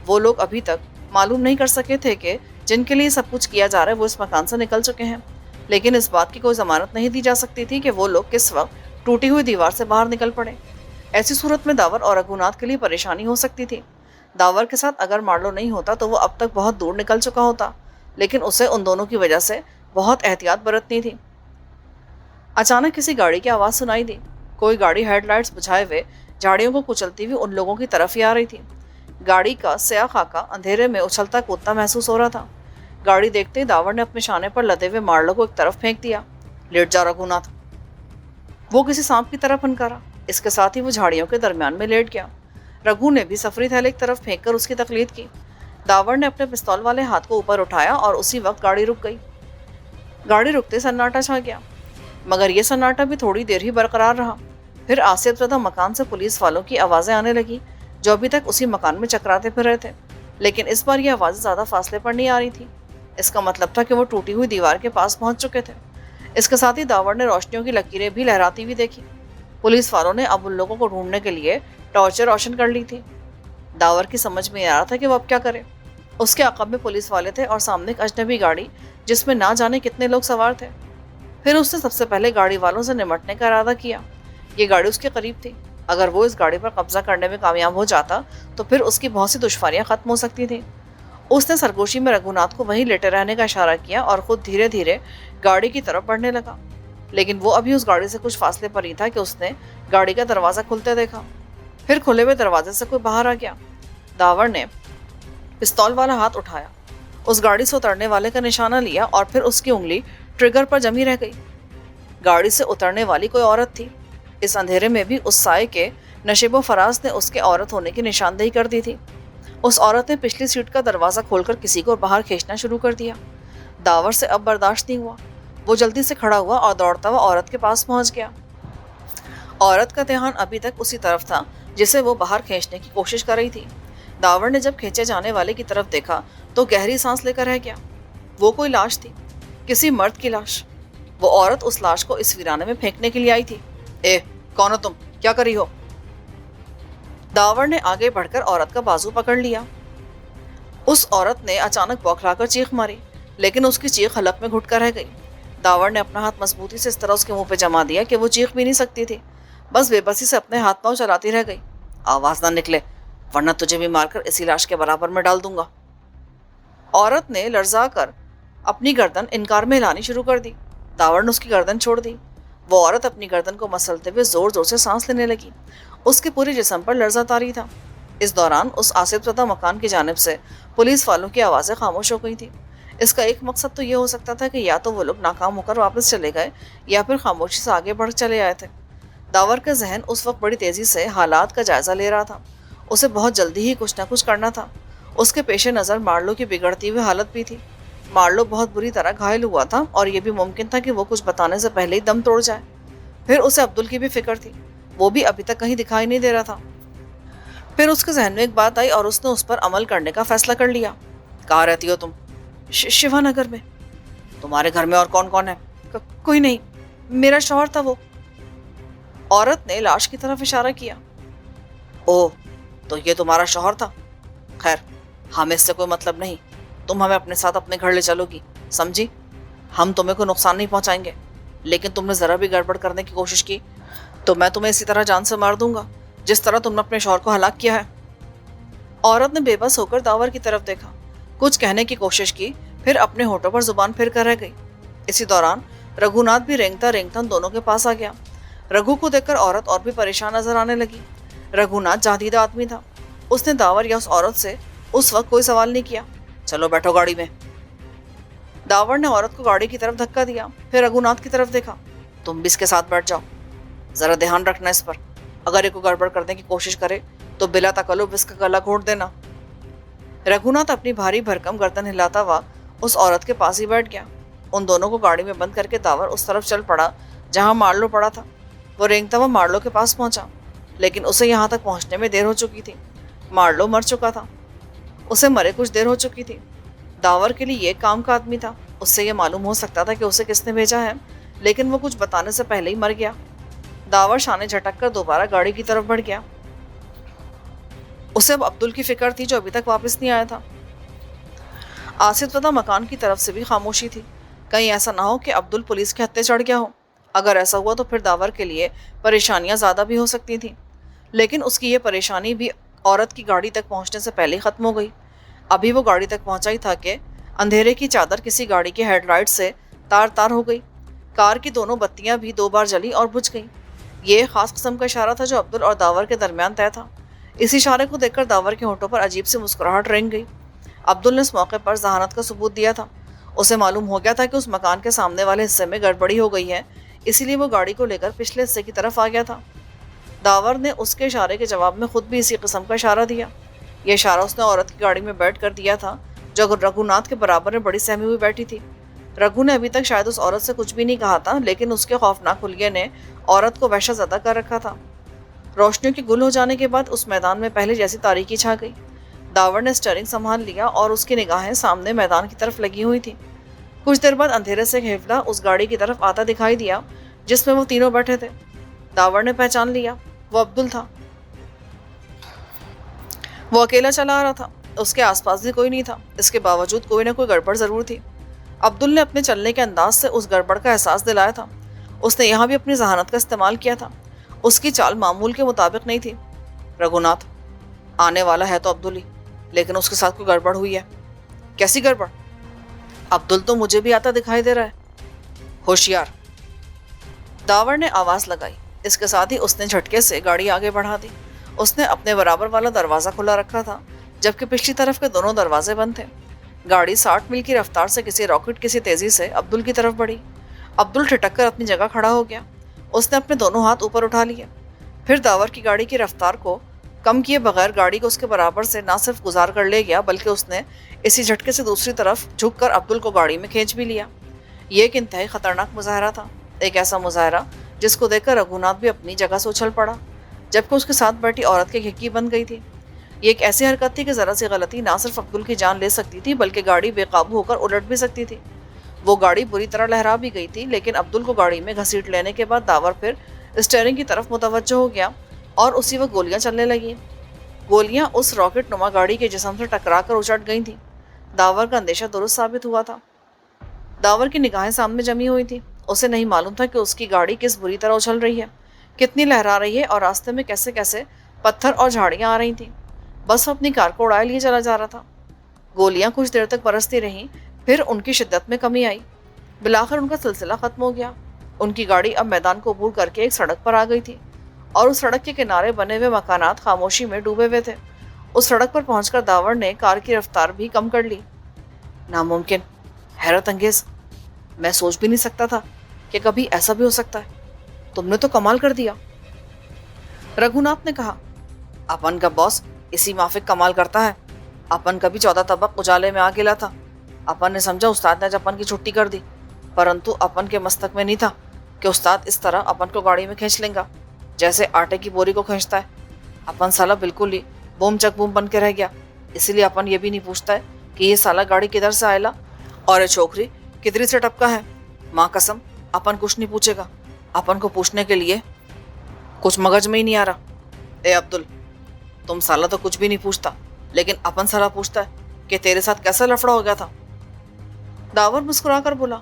S1: وہ لوگ ابھی تک معلوم نہیں کر سکے تھے کہ جن کے لیے سب کچھ کیا جا رہا ہے وہ اس مکان سے نکل چکے ہیں، لیکن اس بات کی کوئی ضمانت نہیں دی جا سکتی تھی کہ وہ لوگ کس وقت ٹوٹی ہوئی دیوار سے باہر نکل پڑے۔ ایسی صورت میں داور اور رگھو ناتھ کے لیے پریشانی ہو سکتی تھی۔ داور کے ساتھ اگر مارلو نہیں ہوتا تو وہ اب تک بہت دور نکل چکا ہوتا، لیکن اسے ان دونوں کی وجہ سے بہت احتیاط برتنی تھی۔ اچانک کسی گاڑی کی آواز سنائی دی۔ کوئی گاڑی ہیڈ لائٹس بجھائے ہوئے جھاڑیوں کو کچلتی ہوئی ان لوگوں کی طرف ہی آ رہی تھی۔ گاڑی کا سیاہ خاکہ اندھیرے میں اچھلتا کودتا محسوس ہو رہا تھا۔ گاڑی دیکھتے ہی داور نے اپنے شانے پر لدے ہوئے مارلو کو ایک طرف پھینک دیا۔ لیٹ جا رگھو ناتھ، وہ کسی سانپ کی طرح پھنکارا۔ اس کے ساتھ ہی وہ جھاڑیوں کے درمیان میں لیٹ گیا۔ رگھو نے بھی سفری تھیلے ایک طرف پھینک کر اس کی تقلید کی۔ داور نے اپنے پستول والے ہاتھ کو اوپر اٹھایا اور اسی وقت گاڑی رک گئی۔ گاڑی رکتے سناٹا چھا گیا، مگر یہ سناٹا بھی تھوڑی دیر ہی برقرار رہا۔ پھر آصف زدہ مکان سے پولیس والوں کی آوازیں آنے لگی جو ابھی تک اسی مکان میں چکراتے پھر رہے تھے، لیکن اس بار یہ آوازیں زیادہ فاصلے پر نہیں آ رہی تھی۔ اس کا مطلب تھا کہ وہ ٹوٹی ہوئی دیوار کے پاس پہنچ چکے تھے۔ اس کے ساتھ ہی داور نے روشنیوں کی لکیریں بھی لہراتی ہوئی دیکھی۔ پولیس والوں نے اب ان لوگوں کو ڈھونڈنے کے لیے ٹارچیں روشن کر لی تھی۔ داور کی سمجھ میں آ رہا تھا کہ وہ اب کیا کرے۔ اس کے عقب میں پولیس والے تھے اور سامنے ایک اجنبی گاڑی جس میں نہ جانے کتنے لوگ سوار تھے۔ پھر اس نے سب سے پہلے گاڑی والوں سے نمٹنے کا ارادہ کیا۔ یہ گاڑی اس کے قریب تھی، اگر وہ اس گاڑی پر قبضہ کرنے میں کامیاب ہو جاتا تو پھر اس کی بہت سی دشواریاں ختم ہو سکتی تھیں۔ اس نے سرگوشی میں رگھوناتھ کو وہیں لیٹے رہنے کا اشارہ کیا اور خود دھیرے دھیرے گاڑی کی طرف بڑھنے لگا، لیکن وہ ابھی اس گاڑی سے کچھ فاصلے پر ہی تھا کہ اس نے گاڑی کا دروازہ کھلتے دیکھا۔ پھر کھلے ہوئے دروازے سے کوئی باہر آ گیا۔ داور نے پستول والا ہاتھ اٹھایا، اس گاڑی سے اترنے والے کا نشانہ لیا اور پھر اس کی انگلی ٹریگر پر جمی رہ گئی۔ گاڑی سے اترنے والی کوئی عورت تھی۔ اس اندھیرے میں بھی اس سائے کے نشیب و فراز نے اس کے عورت ہونے کی نشاندہی کر دی تھی۔ اس عورت نے پچھلی سیٹ کا دروازہ کھول کر کسی کو باہر کھینچنا شروع کر دیا۔ داور سے اب برداشت نہیں ہوا۔ وہ جلدی سے کھڑا ہوا اور دوڑتا ہوا عورت کے پاس پہنچ گیا۔ عورت کا دھیان ابھی تک اسی طرف تھا جسے وہ باہر کھینچنے کی کوشش کر رہی تھی۔ داور نے جب کھینچے جانے والے کی طرف دیکھا تو گہری سانس لے کر رہ گیا۔ وہ کوئی لاش تھی، کسی مرد کی لاش۔ وہ عورت اس لاش کو اس ویرانے میں پھینکنے کے لیے آئی تھی۔ اے کون ہو تم؟ کیا کری ہو؟ داور نے آگے بڑھ کر عورت کا بازو پکڑ لیا۔ اس عورت نے اچانک بوکھلا کر چیخ ماری، لیکن اس کی چیخ حلق میں گھٹ کر رہ گئی۔ داور نے اپنا ہاتھ مضبوطی سے اس طرح اس کے منہ پہ جما دیا کہ وہ چیخ بھی نہیں سکتی تھی، بس بے بسی سے اپنے ہاتھ پاؤں چلاتی رہ گئی۔ آواز نہ نکلے ورنہ تجھے بھی مار کر اسی لاش کے برابر میں ڈال دوں گا۔ عورت نے لرزا کر اپنی گردن انکار میں ہلانی شروع کر دی۔ داور نے اس کی گردن چھوڑ دی۔ وہ عورت اپنی گردن کو مسلتے ہوئے زور زور سے سانس لینے لگی۔ اس کے پورے جسم پر لرزہ طاری تھا۔ اس دوران اس آصف زدہ مکان کی جانب سے پولیس والوں کی آوازیں خاموش ہو گئی تھیں۔ اس کا ایک مقصد تو یہ ہو سکتا تھا کہ یا تو وہ لوگ ناکام ہو کر واپس چلے گئے یا پھر خاموشی سے آگے بڑھ چلے آئے تھے۔ داور کا ذہن اس وقت بڑی تیزی سے حالات کا جائزہ لے رہا تھا۔ اسے بہت جلدی ہی کچھ نہ کچھ کرنا تھا۔ اس کے پیش نظر مارلو کی بگڑتی ہوئی حالت بھی تھی۔ مارلو بہت بری طرح گھائل ہوا تھا اور یہ بھی ممکن تھا کہ وہ کچھ بتانے سے پہلے ہی دم توڑ جائے۔ پھر اسے عبدل کی بھی فکر تھی، وہ بھی ابھی تک کہیں دکھائی نہیں دے رہا تھا۔ پھر اس کے ذہن میں ایک بات آئی اور اس نے اس پر عمل کرنے کا فیصلہ کر لیا۔ کہاں رہتی ہو تم؟ شیوا نگر میں۔ تمہارے گھر میں اور کون کون ہے؟ کوئی نہیں، میرا شوہر تھا وہ۔ عورت نے لاش کی طرف اشارہ کیا۔ اوہ، تو یہ تمہارا شوہر تھا؟ خیر، ہمیں اس سے کوئی مطلب نہیں۔ تم ہمیں اپنے ساتھ اپنے گھر لے چلو گی، سمجھی؟ ہم تمہیں کوئی نقصان نہیں پہنچائیں گے، لیکن تم نے ذرا بھی گڑبڑ کرنے کی کوشش کی تو میں تمہیں اسی طرح جان سے مار دوں گا جس طرح تم نے اپنے شوہر کو ہلاک کیا ہے۔ عورت نے بے بس ہو کر داور کی طرف دیکھا، کچھ کہنے کی کوشش کی، پھر اپنے ہونٹوں پر زبان پھر کر رہ گئی۔ اسی دوران رگھوناتھ بھی رینگتا رینگتا ان دونوں کے پاس آ گیا۔ رگھو کو دیکھ کر عورت اور بھی پریشان نظر آنے لگی۔ رگھوناتھ جادیدہ آدمی تھا۔ اس نے داور یا اس عورت سے اس وقت کوئی سوال نہیں کیا۔ چلو بیٹھو گاڑی میں۔ داور نے عورت کو گاڑی کی طرف دھکا دیا، پھر رگھوناتھ کی طرف دیکھا۔ تم بھی اس کے ساتھ بیٹھ جاؤ، ذرا دھیان رکھنا اس پر، اگر یہ کو گڑبڑ کرنے کی کوشش کرے تو بلا تکلف اس کا گلا گھونٹ دینا۔ رگھوناتھ اپنی بھاری بھرکم گردن ہلاتا ہوا اس عورت کے پاس ہی بیٹھ گیا۔ ان دونوں کو گاڑی میں بند کر کے داور اس طرف چل پڑا جہاں مارلو پڑا تھا۔ وہ رینگتا ہوا مارلو کے پاس پہنچا، لیکن اسے یہاں تک پہنچنے میں دیر ہو چکی تھی۔ مارلو مر چکا تھا، اسے مرے کچھ دیر ہو چکی تھی۔ داور کے لیے یہ کام کا آدمی تھا، اس سے یہ معلوم ہو سکتا تھا کہ اسے کس نے بھیجا ہے، لیکن وہ کچھ بتانے سے پہلے ہی مر گیا۔ داور شانے جھٹک کر دوبارہ گاڑی کی طرف بڑھ گیا۔ اسے اب عبدل کی فکر تھی جو ابھی تک واپس نہیں آیا تھا۔ آصف زدہ مکان کی طرف سے بھی خاموشی تھی، کہیں ایسا نہ ہو کہ عبدل پولیس کے ہتھے چڑھ گیا ہو۔ اگر ایسا ہوا تو پھر داور کے لیے پریشانیاں زیادہ بھی ہو سکتی تھیں، لیکن اس کی یہ پریشانی بھی عورت کی گاڑی تک پہنچنے سے پہلے ہی ختم ہو گئی۔ ابھی وہ گاڑی تک پہنچا ہی تھا کہ اندھیرے کی چادر کسی گاڑی کی ہیڈ لائٹ سے تار تار ہو گئی۔ کار کی دونوں بتیاں بھی 2 بار جلی اور بجھ گئیں۔ یہ خاص قسم کا اشارہ تھا جو عبدل اور داور کے درمیان طے تھا۔ اس اشارے کو دیکھ کر داور کے ہونٹوں پر عجیب سی مسکراہٹ رنگ گئی۔ عبدل نے اس موقع پر ذہانت کا ثبوت دیا تھا۔ اسے معلوم ہو گیا تھا کہ اس مکان کے سامنے والے حصے میں گڑبڑی ہو گئی ہے، اسی لیے وہ گاڑی کو لے کر پچھلے حصے کی طرف آ گیا تھا۔ داور نے اس کے اشارے کے جواب میں خود بھی اسی قسم کا اشارہ دیا۔ یہ اشارہ اس نے عورت کی گاڑی میں بیٹھ کر دیا تھا جو رگھوناتھ کے برابر میں بڑی سہمی ہوئی بیٹھی تھی۔ رگھو نے ابھی تک شاید اس عورت سے کچھ بھی نہیں کہا تھا، لیکن اس کے خوفناک حلیے نے عورت کو وحشت زدہ کر رکھا تھا۔ روشنیوں کے گل ہو جانے کے بعد اس میدان میں پہلے جیسی تاریکی چھا گئی۔ داور نے اسٹیئرنگ سنبھال لیا اور اس کی نگاہیں سامنے میدان کی طرف لگی ہوئی تھی۔ کچھ دیر بعد اندھیرے سے ایک حفلہ اس گاڑی کی طرف آتا دکھائی دیا جس میں وہ تینوں بیٹھے تھے۔ داور نے پہچان لیا، وہ عبدل تھا۔ وہ اکیلا چلا آ رہا تھا، اس کے آس پاس بھی کوئی نہیں تھا۔ اس کے باوجود کوئی نہ کوئی گڑبڑ ضرور تھی۔ عبدل نے اپنے چلنے کے انداز سے اس گڑبڑ کا احساس دلایا تھا۔ اس نے یہاں بھی اپنی ذہانت کا استعمال کیا تھا۔ اس کی چال معمول کے مطابق نہیں تھی۔ رگھوناتھ آنے والا ہے تو عبدل ہی، لیکن اس کے ساتھ کوئی گڑبڑ ہوئی ہے۔ کیسی گڑبڑ؟ عبدل تو مجھے بھی آتا دکھائی دے رہا ہے۔ ہوشیار، داور نے آواز لگائی۔ اس کے ساتھ ہی اس نے جھٹکے سے گاڑی آگے بڑھا دی۔ اس نے اپنے برابر والا دروازہ کھلا رکھا تھا، جبکہ پچھلی طرف کے دونوں دروازے بند تھے۔ گاڑی 60 میل کی رفتار سے کسی راکٹ کسی تیزی سے عبدل کی طرف بڑھی۔ عبدل ٹھٹک کر اپنی جگہ کھڑا ہو گیا۔ اس نے اپنے دونوں ہاتھ اوپر اٹھا لیے، پھر داور کی گاڑی کی رفتار کو کم کیے بغیر گاڑی کو اس کے برابر سے نہ صرف گزار کر لے گیا، بلکہ اس نے اسی جھٹکے سے دوسری طرف جھک کر عبدل کو گاڑی میں کھینچ بھی لیا۔ یہ ایک انتہائی خطرناک مظاہرہ تھا، ایک ایسا مظاہرہ جس کو دیکھ کر رگھوناتھ بھی اپنی جگہ سے اچھل پڑا، جبکہ اس کے ساتھ بیٹھی عورت کی کھڑکی بن گئی تھی۔ یہ ایک ایسی حرکت تھی کہ ذرا سی غلطی نہ صرف عبدل کی جان لے سکتی تھی، بلکہ گاڑی بے قابو ہو کر الٹ بھی سکتی تھی۔ وہ گاڑی بری طرح لہرا بھی گئی تھی، لیکن عبدل کو گاڑی میں گھسیٹ لینے کے بعد داور پھر اسٹیئرنگ کی طرف متوجہ ہو گیا اور اسی وقت گولیاں چلنے لگیں۔ گولیاں اس راکٹ نما گاڑی کے جسم سے ٹکرا کر اچٹ گئی تھیں۔ داور کا اندیشہ درست ثابت ہوا تھا۔ داور کی نگاہیں سامنے جمی ہوئی تھیں۔ اسے نہیں معلوم تھا کہ اس کی گاڑی کس بری طرح اچھل رہی ہے، کتنی لہرا رہی ہے اور راستے میں کیسے کیسے پتھر اور جھاڑیاں آ رہی تھیں۔ بس وہ اپنی کار کو اڑائے لیے چلا جا رہا تھا۔ گولیاں کچھ دیر تک برستی رہیں، پھر ان کی شدت میں کمی آئی۔ بالآخر ان کا سلسلہ ختم ہو گیا۔ ان کی گاڑی اب میدان کو عبور کر کے ایک سڑک پر آ گئی تھی اور اس سڑک کے کنارے بنے ہوئے مکانات خاموشی میں ڈوبے ہوئے تھے۔ اس سڑک پر پہنچ کر داور نے کار کی رفتار بھی کم کر لی۔ ناممکن، حیرت انگیز، میں سوچ بھی نہیں سکتا تھا کہ کبھی ایسا بھی ہو سکتا ہے۔ تم نے تو کمال کر دیا، رگھوناتھ نے کہا۔ اپن کا باس اسی مافک کمال کرتا ہے۔ اپن کا بھی 14 طبق اجالے میں آ گیا تھا۔ اپن نے سمجھا استاد نے اپن کی چھٹی کر دی، پرنتو اپن کے مستق میں نہیں تھا کہ استاد اس طرح اپن کو گاڑی میں کھینچ لیں گا جیسے آٹے کی بوری کو کھینچتا ہے۔ اپن سالہ بالکل ہی بوم چک بوم بن کے رہ گیا۔ اسی لیے اپن یہ بھی نہیں پوچھتا ہے کہ یہ سالہ گاڑی کدھر سے آئے لا اور یہ چھوکری کدھری سے ٹپکا ہے۔ ماں قسم اپن کچھ نہیں پوچھے گا۔ اپن کو پوچھنے کے لیے کچھ مغج میں ہی نہیں آ رہا۔ اے عبدل، تم سالہ تو کچھ بھی نہیں پوچھتا، لیکن اپن سالہ پوچھتا ہے کہ تیرے ساتھ کیسا لفڑا ہو گیا تھا۔ داور مسکرا کر بولا،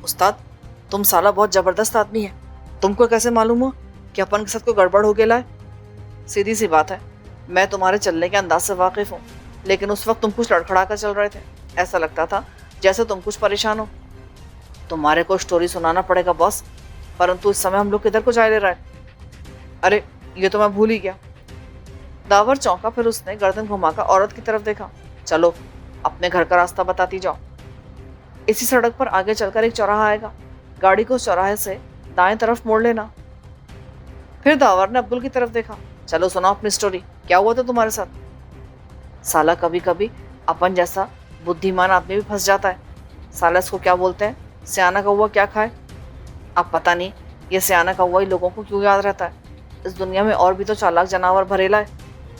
S1: استاد تم سالہ بہت زبردست آدمی ہے۔ تم کو کیسے معلوم ہوا کہ اپن کے ساتھ کوئی گڑبڑ ہو گیا ہے؟ سیدھی سی بات ہے، میں تمہارے چلنے کے انداز سے واقف ہوں، لیکن اس وقت تم کچھ لڑکھڑا کر چل رہے تھے۔ ایسا لگتا تھا جیسے تم کچھ پریشان ہو۔ تمہارے کو اسٹوری سنانا پڑے گا باس، پرنتو اس سمے ہم لوگ کدھر کو جا لے رہا ہے؟ ارے یہ تو میں بھول ہی گیا۔ داور چونکا، پھر اس نے گردن گھما کر عورت کی طرف دیکھا۔ چلو اپنے گھر کا راستہ بتاتی جاؤ۔ اسی سڑک پر آگے چل کر ایک چوراہا آئے گا، گاڑی کو اس چوراہے سے دائیں طرف موڑ لینا۔ پھر داور نے عبدل کی طرف دیکھا۔ چلو سناؤ اپنی اسٹوری، کیا ہوا تھا تمہارے ساتھ؟ سالہ کبھی کبھی اپن جیسا بدھیمان آدمی بھی پھنس جاتا ہے۔ سالہ اس کو کیا بولتے ہیں، سیانہ کوا کیا کھائے۔ اب پتہ نہیں یہ سیانہ کوا ہی لوگوں کو کیوں یاد رہتا ہے۔ اس دنیا میں اور بھی تو چالاک جانور بھریلا ہے۔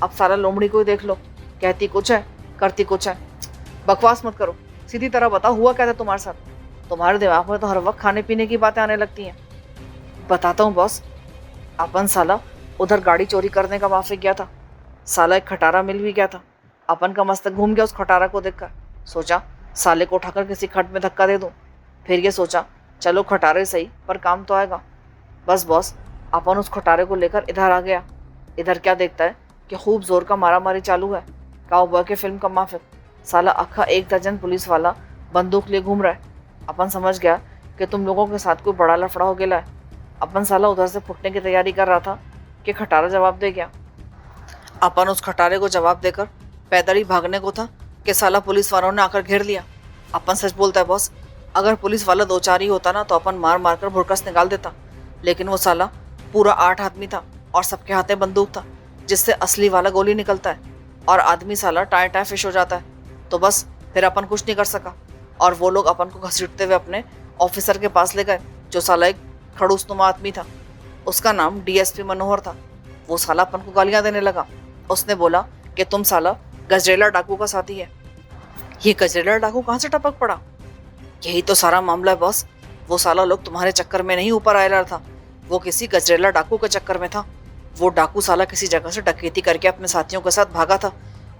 S1: اب سالہ لومڑی کو ہی دیکھ لو، کہتی کچھ ہے کرتی کچھ ہے۔ بکواس مت کرو، سیدھی طرح بتاؤ ہوا کیا تھا تمہارے ساتھ۔ تمہارے دماغ میں تو ہر وقت کھانے پینے کی باتیں آنے لگتی ہیں۔ بتاتا ہوں باس، اپن سالہ ادھر گاڑی چوری کرنے کا وافق گیا تھا۔ سالہ ایک کھٹارا مل بھی گیا تھا۔ اپن کا مستک گھوم گیا اس کھٹارا کو دیکھ کر۔ سوچا سالے کو اٹھا کر کسی کھٹ میں دھکا دے دوں، پھر یہ سوچا چلو کھٹارے صحیح پر کام تو آئے گا۔ بس باس، اپن اس کھٹارے کو لے کر ادھر آ گیا۔ ادھر کیا دیکھتا ہے کہ خوب زور کا مارا ماری چالو ہے، کاؤ بوائے کے فلم کا مافک۔ سالہ اکھا 1 درجن پولیس والا بندوق لیے گھوم رہا ہے۔ اپن سمجھ گیا کہ تم لوگوں کے ساتھ کوئی بڑا لفڑا ہو گیا ہے۔ اپن سالہ ادھر سے پھٹنے کی تیاری کر رہا تھا کہ کھٹارا جواب دے گیا۔ اپن اس کھٹارے کو جواب دے کر پیدل ہی بھاگنے کو تھا کہ سالہ پولیس والوں نے آ کر گھیر لیا۔ اپن سچ بولتا ہے باس، اگر پولیس والا 2-4 ہی ہوتا نا تو اپن مار مار کر بھڑکس نکال دیتا، لیکن وہ سالہ پورا 8 آدمی تھا اور سب کے ہاتھ میں بندوق تھا، جس سے اصلی والا گولی نکلتا ہے۔ और आदमी साला टाए टाए फिश हो जाता है। तो बस फिर अपन कुछ नहीं कर सका और वो लोग अपन को घसीटते हुए अपने ऑफिसर के पास ले गए, जो साला एक खड़ूसनुमा आदमी था। उसका नाम डीएसपी मनोहर था। वो साला अपन को गालियां देने लगा। उसने बोला कि तुम साला गजरेला डाकू का साथी है। ये गजरेला डाकू कहाँ से टपक पड़ा? यही तो सारा मामला है बॉस। वो साला लोग तुम्हारे चक्कर में नहीं ऊपर आ रहा था, वो किसी गजरेला डाकू के चक्कर में था। वो डाकू साला किसी जगह से डकैती करके अपने साथियों के साथ भागा था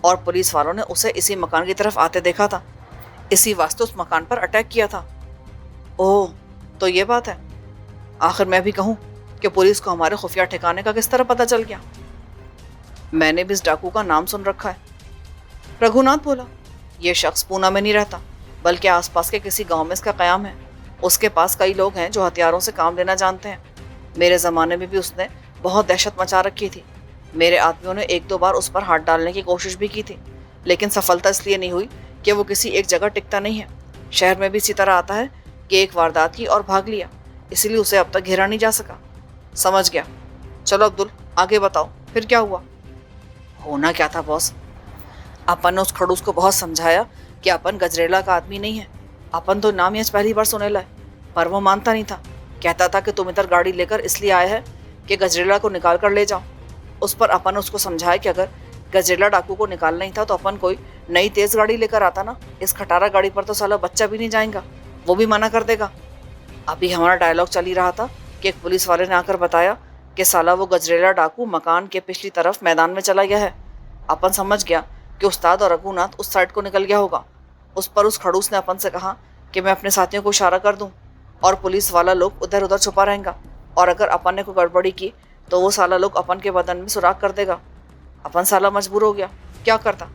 S1: और पुलिस वालों ने उसे इसी मकान की तरफ आते देखा था। इसी वास्ते उस मकान पर अटैक किया था। ओह, तो ये बात है। आखिर मैं भी कहूँ कि पुलिस को हमारे खुफिया ठिकाने का किस तरह पता चल गया? मैंने भी इस डाकू का नाम सुन रखा है, रघुनाथ बोला। ये शख्स पूना में नहीं रहता, बल्कि आसपास के किसी गांव में इसका कयाम है। उसके पास कई लोग हैं जो हथियारों से काम लेना जानते हैं। मेरे ज़माने में भी उसने बहुत दहशत मचा रखी थी। मेरे आदमियों ने एक दो बार उस पर हाथ डालने की कोशिश भी की थी, लेकिन सफलता इसलिए नहीं हुई कि वो किसी एक जगह टिकता नहीं है। शहर में भी इसी तरह आता है कि एक वारदात की और भाग लिया, इसीलिए उसे अब तक घेरा नहीं जा सका। समझ गया। चलो अब्दुल, आगे बताओ, फिर क्या हुआ? होना क्या था बॉस? अपन ने उस खड़ूस को बहुत समझाया कि अपन गजरेला का आदमी नहीं है। अपन तो नाम यह पहली बार सुने लाए, पर वो मानता नहीं था। कहता था कि तुम इधर गाड़ी लेकर इसलिए आए हैं कि गजरेला को निकाल कर ले जाओ। उस पर अपन ने उसको समझाया कि अगर गजरेला डाकू को निकालना ही था तो अपन कोई नई तेज गाड़ी लेकर आता ना। इस खटारा गाड़ी पर तो साला बच्चा भी नहीं जाएगा, वो भी मना कर देगा। अभी हमारा डायलॉग चल ही रहा था कि एक पुलिस वाले ने आकर बताया कि साला वो गजरेला डाकू मकान के पिछली तरफ मैदान में चला गया है। अपन समझ गया कि उस्ताद और रघुनाथ उस साइड को निकल गया होगा। उस पर उस खड़ूस ने अपन से कहा कि मैं अपने साथियों को इशारा कर दूं और पुलिस वाला लोग उधर उधर छुपा रहेगा, और अगर अपन ने कोई गड़बड़ी की तो वो साला लोग अपन के बदन में सुराख कर देगा। अपन साला मजबूर हो गया, क्या करता?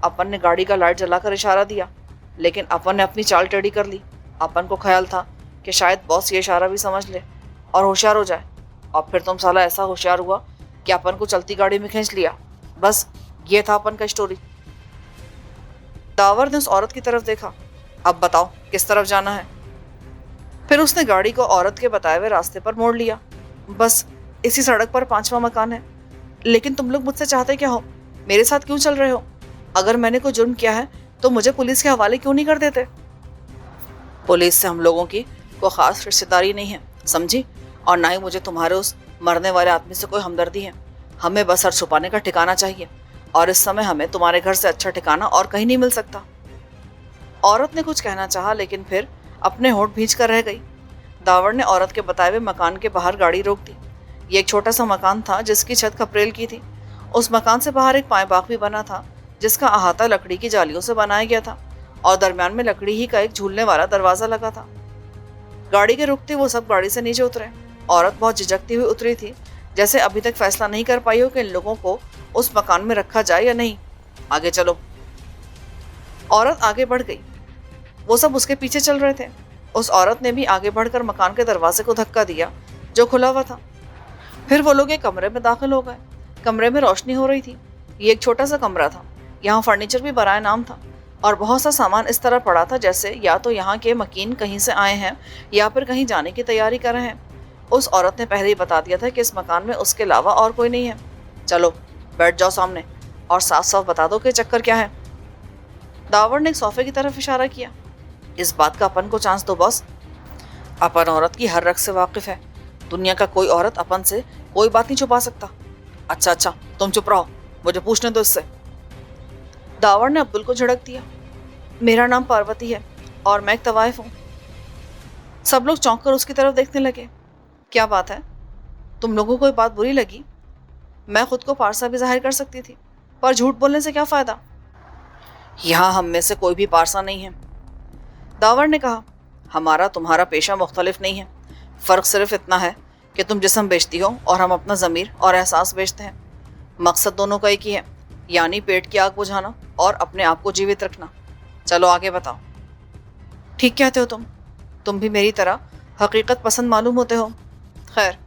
S1: अपन ने गाड़ी का लाइट जलाकर इशारा दिया, लेकिन अपन ने अपनी चाल टेढ़ी कर ली। अपन को ख्याल था कि शायद बॉस ये इशारा भी समझ ले और होशियार हो जाए, और फिर तुम साला ऐसा होशियार हुआ कि अपन को चलती गाड़ी में खींच लिया। बस ये था अपन का स्टोरी। दावर ने उस औरत की तरफ देखा। अब बताओ किस तरफ जाना है? फिर उसने गाड़ी को औरत के बताए हुए रास्ते पर मोड़ लिया। बस इसी सड़क पर 5वां मकान है। लेकिन तुम लोग मुझसे चाहते क्या हो? मेरे साथ क्यों चल रहे हो? अगर मैंने कोई जुर्म किया है तो मुझे पुलिस के हवाले क्यों नहीं कर देते? पुलिस से हम लोगों की कोई खास रिश्तेदारी नहीं है, समझी? और ना ही मुझे तुम्हारे उस मरने वाले आदमी से कोई हमदर्दी है। हमें बस सर छुपाने का ठिकाना चाहिए, और इस समय हमें तुम्हारे घर से अच्छा ठिकाना और कहीं नहीं मिल सकता। औरत ने कुछ कहना चाहा, लेकिन फिर अपने होंठ भींच कर रह गई। दावर ने औरत के बताए हुए मकान के बाहर गाड़ी रोक दी। ये एक छोटा सा मकान था जिसकी छत खपरेल की थी। उस मकान से बाहर एक पाए बाग भी बना था, जिसका अहाता लकड़ी की जालियों से बनाया गया था, और दरमियान में लकड़ी ही का एक झूलने वाला दरवाजा लगा था। गाड़ी के रुकते वो सब गाड़ी से नीचे उतरे। औरत बहुत झिझकती हुई उतरी थी, जैसे अभी तक फैसला नहीं कर पाई हो कि इन लोगों को उस मकान में रखा जाए या नहीं। आगे चलो। औरत आगे बढ़ गई। वो सब उसके पीछे चल रहे थे। उस औरत ने भी आगे बढ़कर मकान के दरवाजे को धक्का दिया जो खुला हुआ था। फिर वो लोग एक कमरे में दाखिल हो गए। कमरे में रोशनी हो रही थी। ये एक छोटा सा कमरा था। यहाँ फर्नीचर भी बराए नाम था, और बहुत सा सामान इस तरह पड़ा था जैसे या तो यहाँ के मकीन कहीं से आए हैं या फिर कहीं जाने की तैयारी कर रहे हैं। उस औरत ने पहले ही बता दिया था कि इस मकान में उसके अलावा और कोई नहीं है। चलो बैठ जाओ सामने और साफ साफ बता दो कि चक्कर क्या है। दावर ने एक सोफे की तरफ इशारा किया। इस बात का अपन को चांस दो बॉस। अपन औरत की हर रख से वाकिफ है। दुनिया का कोई औरत अपन से कोई बात नहीं छुपा सकता। अच्छा, तुम चुप रहो, मुझे पूछने दो इससे। दावर ने अब्दुल को झड़क दिया। मेरा नाम पार्वती है और मैं एक तवाइफ हूँ। सब लोग चौंक कर उसकी तरफ देखने लगे। क्या बात है, तुम लोगों को कोई बात बुरी लगी? मैं खुद को पारसा भी जाहिर कर सकती थी, पर झूठ बोलने से क्या फ़ायदा? यहाँ हम में से कोई भी पारसा नहीं है, दावर ने कहा। हमारा तुम्हारा पेशा मुख्तलिफ नहीं है। फ़र्क सिर्फ इतना है कि तुम जिस्म बेचती हो और हम अपना ज़मीर और एहसास बेचते हैं। मकसद दोनों का एक ही है, यानी पेट की आग बुझाना और अपने आप को जीवित रखना। चलो आगे बताओ। ठीक कहते हो तुम भी मेरी तरह हकीकत पसंद मालूम होते हो। खैर,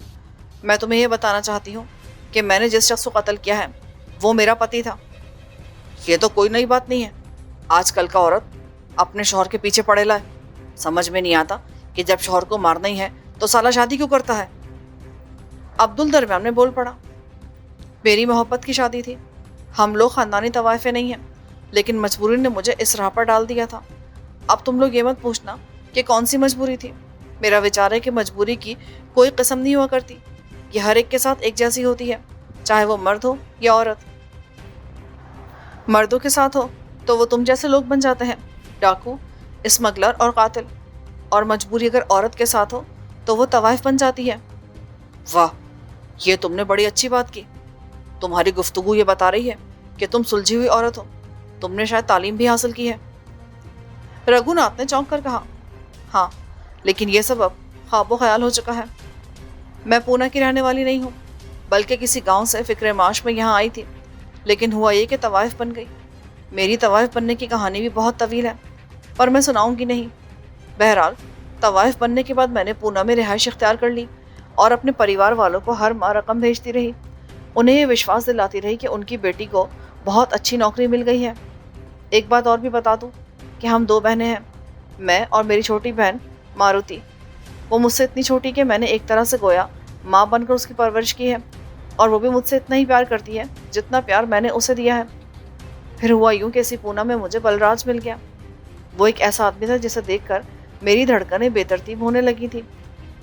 S1: मैं तुम्हें यह बताना चाहती हूँ कि मैंने जिस शख्स को कत्ल किया है वो मेरा पति था। ये तो कोई नई बात नहीं है। आजकल का औरत अपने शौहर के पीछे पड़ेला है। समझ में नहीं आता कि जब शौहर को मारना ही है तो साला शादी क्यों करता है। अब्दुल दरमियान में बोल पड़ा। मेरी मोहब्बत की शादी थी। हम लोग ख़ानदानी तवाइफे नहीं हैं, लेकिन मजबूरी ने मुझे इस राह पर डाल दिया था। अब तुम लोग ये मत पूछना कि कौन सी मजबूरी थी। मेरा विचार है कि मजबूरी की कोई किस्म नहीं हुआ करती, ये हर एक के साथ एक जैसी होती है, चाहे वो मर्द हो या औरत। मर्दों के साथ हो तो वो तुम जैसे लोग बन जाते हैं, डाकू, स्मगलर और कातिल, और मजबूरी अगर औरत के साथ हो तो वो तवाइफ बन जाती है। वाह, ये तुमने बड़ी अच्छी बात की। तुम्हारी गुफ्तगू ये बता रही है कि तुम सुलझी हुई औरत हो, तुमने शायद तालीम भी हासिल की है। रघुनाथ ने चौंक कर कहा, हाँ, लेकिन ये सब अब ख्वाबो ख्याल हो चुका है। मैं पूना की रहने वाली नहीं हूँ, बल्कि किसी गांव से फिक्र माश में यहाँ आई थी, लेकिन हुआ ये कि तवाइफ बन गई। मेरी तवाइफ बनने की कहानी भी बहुत तवील है, पर मैं सुनाऊंगी नहीं। बहरहाल, तवाइफ बनने के बाद मैंने पूना में रिहाइश इख्तियार कर ली और अपने परिवार वालों को हर माह रकम भेजती रही। उन्हें ये विश्वास दिलाती रही कि उनकी बेटी को बहुत अच्छी नौकरी मिल गई है। एक बात और भी बता दूं कि हम 2 बहनें हैं, मैं और मेरी छोटी बहन मारुति। वो मुझसे इतनी छोटी कि मैंने एक तरह से गोया माँ बनकर उसकी परवरिश की है, और वो भी मुझसे इतना ही प्यार करती है जितना प्यार मैंने उसे दिया है। फिर हुआ यूं कि इसी पूना में मुझे बलराज मिल गया। वो एक ऐसा आदमी था जिसे देखकर मेरी धड़कनें बेतरतीब होने लगी थी।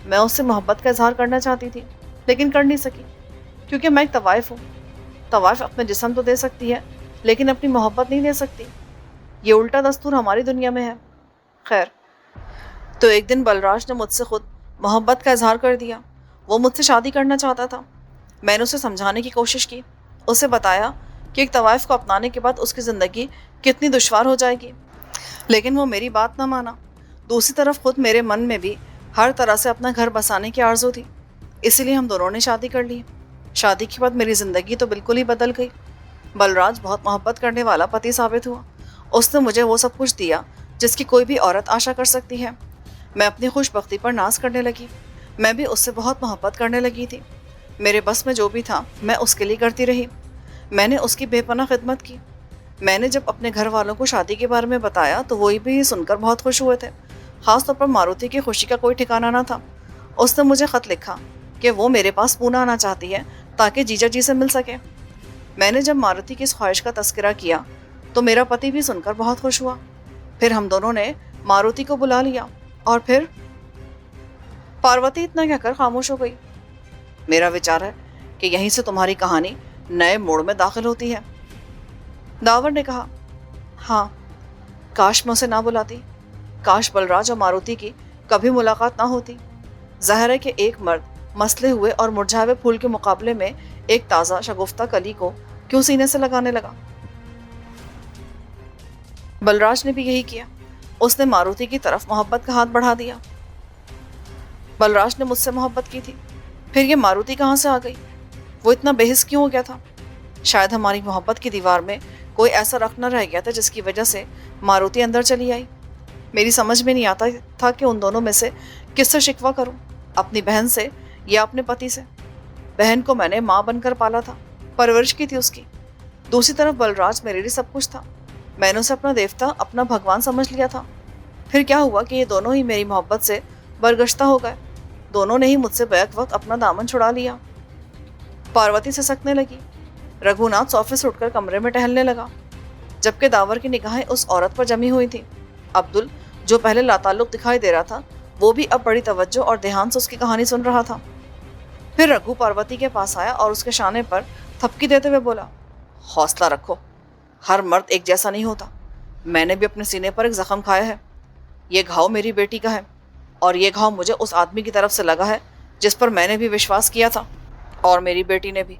S1: मैं उससे मोहब्बत का इजहार करना चाहती थी, लेकिन कर नहीं सकी, क्योंकि मैं एक तवाइफ हूँ। तवाइफ अपने जिस्म तो दे सकती है, लेकिन अपनी मोहब्बत नहीं दे सकती। ये उल्टा दस्तूर हमारी दुनिया में है। खैर, तो एक दिन बलराज ने मुझसे खुद मोहब्बत का इजहार कर दिया। वो मुझसे शादी करना चाहता था। मैंने उसे समझाने की कोशिश की, उसे बताया कि एक तवाइफ को अपनाने के बाद उसकी ज़िंदगी कितनी दुश्वार हो जाएगी, लेकिन वो मेरी बात ना माना। दूसरी तरफ खुद मेरे मन में भी हर तरह से अपना घर बसाने की आरज़ू थी, इसीलिए हम दोनों ने शादी कर ली। शादी के बाद मेरी ज़िंदगी तो बिल्कुल ही बदल गई। बलराज बहुत मोहब्बत करने वाला पति साबित हुआ। उसने मुझे वो सब कुछ दिया जिसकी कोई भी औरत आशा कर सकती है। मैं अपनी खुशबख्ती पर नाज करने लगी। मैं भी उससे बहुत मोहब्बत करने लगी थी। मेरे बस में जो भी था मैं उसके लिए करती रही। मैंने उसकी बेपनाह खिदमत की। मैंने जब अपने घर वालों को शादी के बारे में बताया तो वही भी सुनकर बहुत खुश हुए थे। ख़ासतौर पर मारुति की खुशी का कोई ठिकाना ना था। उसने मुझे ख़त लिखा कि वो मेरे पास पूना आना चाहती है ताकि जीजा जी से मिल सके। मैंने जब मारुति की इस ख्वाहिश का तस्करा किया तो मेरा पति भी सुनकर बहुत खुश हुआ। फिर हम दोनों ने मारुति को बुला लिया और फिर पार्वती इतना कहकर खामोश हो गई। मेरा विचार है कि यहीं से तुम्हारी कहानी नए मोड़ में दाखिल होती है। दावर ने कहा, हाँ, काश मैं उसे ना बुलाती, काश बलराज और मारुति की कभी मुलाकात ना होती। ज़ाहिर है कि एक मर्द मसले हुए और मुरझाए हुए फूल के मुकाबले में एक ताज़ा शगुफ्ता कली को क्यों सीने से लगाने लगा। बलराज ने भी यही किया। उसने मारुति की तरफ मोहब्बत का हाथ बढ़ा दिया। बलराज ने मुझसे मोहब्बत की थी, फिर ये मारुति कहाँ से आ गई? वो इतना बेहिस क्यों हो गया था? शायद हमारी मोहब्बत की दीवार में कोई ऐसा रख न रह गया था जिसकी वजह से मारुति अंदर चली आई। मेरी समझ में नहीं आता था कि उन दोनों में से किससे शिकवा करूं, अपनी बहन से या अपने पति से। बहन को मैंने माँ बनकर पाला था, परवरिश की थी उसकी। दूसरी तरफ बलराज मेरे लिए सब कुछ था। मैंने उसे अपना देवता, अपना भगवान समझ लिया था। फिर क्या हुआ कि ये दोनों ही मेरी मोहब्बत से बरगश्ता हो गए। दोनों ने ही मुझसे बैक वक्त अपना दामन छुड़ा लिया। पार्वती सिसकने लगी। रघुनाथ सोफे से उठकर कमरे में टहलने लगा, जबकि दावर की निगाहें उस औरत पर जमी हुई थी। अब्दुल, जो पहले लाताल्लुक दिखाई दे रहा था, वो भी अब बड़ी तवज्जो और ध्यान से उसकी कहानी सुन रहा था। फिर रघु पार्वती के पास आया और उसके शाने पर थपकी देते हुए बोला, हौसला रखो, हर मर्द एक जैसा नहीं होता। मैंने भी अपने सीने पर एक जख्म खाया है। ये घाव मेरी बेटी का है, और ये घाव मुझे उस आदमी की तरफ से लगा है जिस पर मैंने भी विश्वास किया था, और मेरी बेटी ने भी,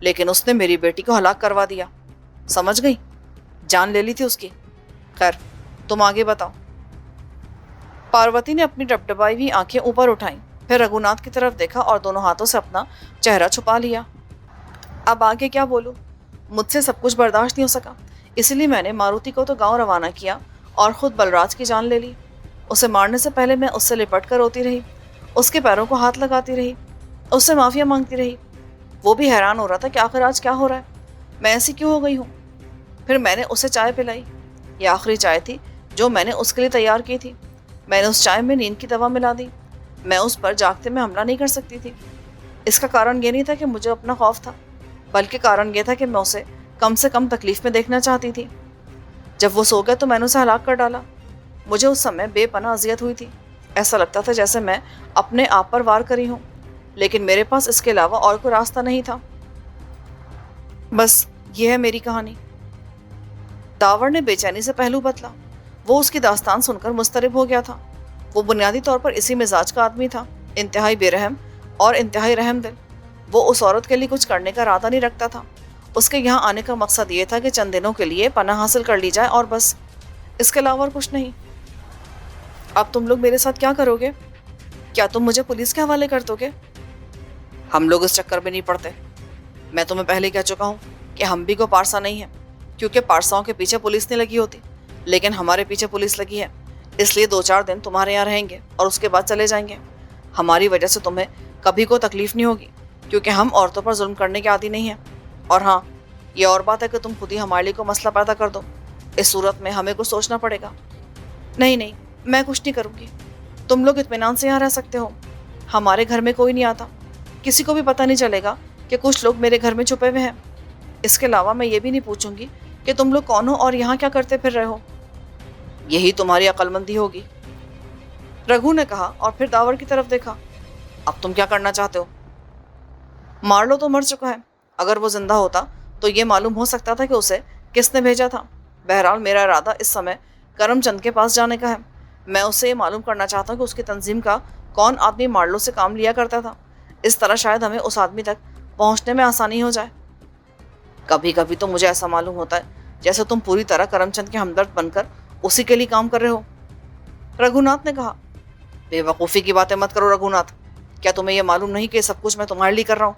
S1: लेकिन उसने मेरी बेटी को हलाक करवा दिया। समझ गई? जान ले ली थी उसकी। खैर, तुम आगे बताओ। पार्वती ने अपनी डबडबाई हुई आंखें ऊपर उठाईं, फिर रघुनाथ की तरफ देखा और दोनों हाथों से अपना चेहरा छुपा लिया। अब आगे क्या बोलूं? मुझसे सब कुछ बर्दाश्त नहीं हो सका, इसलिए मैंने मारुति को तो गांव रवाना किया और खुद बलराज की जान ले ली। उसे मारने से पहले मैं उससे लिपट कर रोती रही, उसके पैरों को हाथ लगाती रही, उससे माफ़िया मांगती रही। वो भी हैरान हो रहा था कि आखिर आज क्या हो रहा है, मैं ऐसी क्यों हो गई हूँ। फिर मैंने उसे चाय पिलाई। ये आखिरी चाय थी जो मैंने उसके लिए तैयार की थी। मैंने उस चाय में नींद की दवा मिला दी। मैं उस पर जागते में हमला नहीं कर सकती थी। इसका कारण ये नहीं था कि मुझे अपना खौफ था, बल्कि कारण ये था कि मैं उसे कम से कम तकलीफ में देखना चाहती थी। जब वो सो गया तो मैंने उसे हलाक कर डाला। मुझे उस समय बेपनाह अजियत हुई थी। ऐसा लगता था जैसे मैं अपने आप पर वार करी हूँ, लेकिन मेरे पास इसके अलावा और कोई रास्ता नहीं था। बस ये है मेरी कहानी। दावर ने बेचैनी से पहलू बदला। वो उसकी दास्तान सुनकर मुस्तरब हो गया था। वो बुनियादी तौर पर इसी मिजाज का आदमी था, इंतहाई बेरहम और इंतहाई रहमदिल। वो उस औरत के लिए कुछ करने का इरादा नहीं रखता था। उसके यहाँ आने का मकसद ये था कि चंद दिनों के लिए पनाह हासिल कर ली जाए और बस, इसके अलावा और कुछ नहीं। अब तुम लोग मेरे साथ क्या करोगे? क्या तुम मुझे पुलिस के हवाले कर दोगे? हम लोग इस चक्कर में नहीं पड़ते। मैं तुम्हें पहले कह चुका हूँ कि हम भी को पारसा नहीं है, क्योंकि पारसाओं के पीछे पुलिस नहीं लगी होती, लेकिन हमारे पीछे पुलिस लगी है। इसलिए 2-4 दिन तुम्हारे यहाँ रहेंगे और उसके बाद चले जाएंगे। हमारी वजह से तुम्हें कभी कोई तकलीफ नहीं होगी, क्योंकि हम औरतों पर जुल्म करने के आदी नहीं हैं। और हाँ, ये और बात है कि तुम खुद ही हमारे लिए को मसला पैदा कर दो। इस सूरत में हमें कुछ सोचना पड़ेगा। नहीं नहीं, मैं कुछ नहीं करूँगी। तुम लोग इत्मीनान से यहाँ रह सकते हो। हमारे घर में कोई नहीं आता, किसी को भी पता नहीं चलेगा कि कुछ लोग मेरे घर में छुपे हुए हैं। इसके अलावा मैं ये भी नहीं पूछूंगी कि तुम लोग कौन हो और यहाँ क्या करते फिर रहे हो। यही तुम्हारी अक्लमंदी होगी, रघु ने कहा और फिर दावर की तरफ देखा। अब तुम क्या करना चाहते हो? मार लो तो मर चुका है। अगर वो जिंदा होता तो ये मालूम हो सकता था कि उसे किसने भेजा था। बहरहाल मेरा इरादा इस समय करमचंद के पास जाने का है। मैं उससे ये मालूम करना चाहता हूँ कि उसकी तंजीम का कौन आदमी मार्लो से काम लिया करता था। इस तरह शायद हमें उस आदमी तक पहुँचने में आसानी हो जाए। कभी कभी तो मुझे ऐसा मालूम होता है जैसे तुम पूरी तरह करमचंद के हमदर्द बनकर उसी के लिए काम कर रहे हो, रघुनाथ ने कहा। बेवकूफ़ी की बातें मत करो रघुनाथ। क्या तुम्हें यह मालूम नहीं कि सब कुछ मैं तुम्हारे लिए कर रहा हूँ?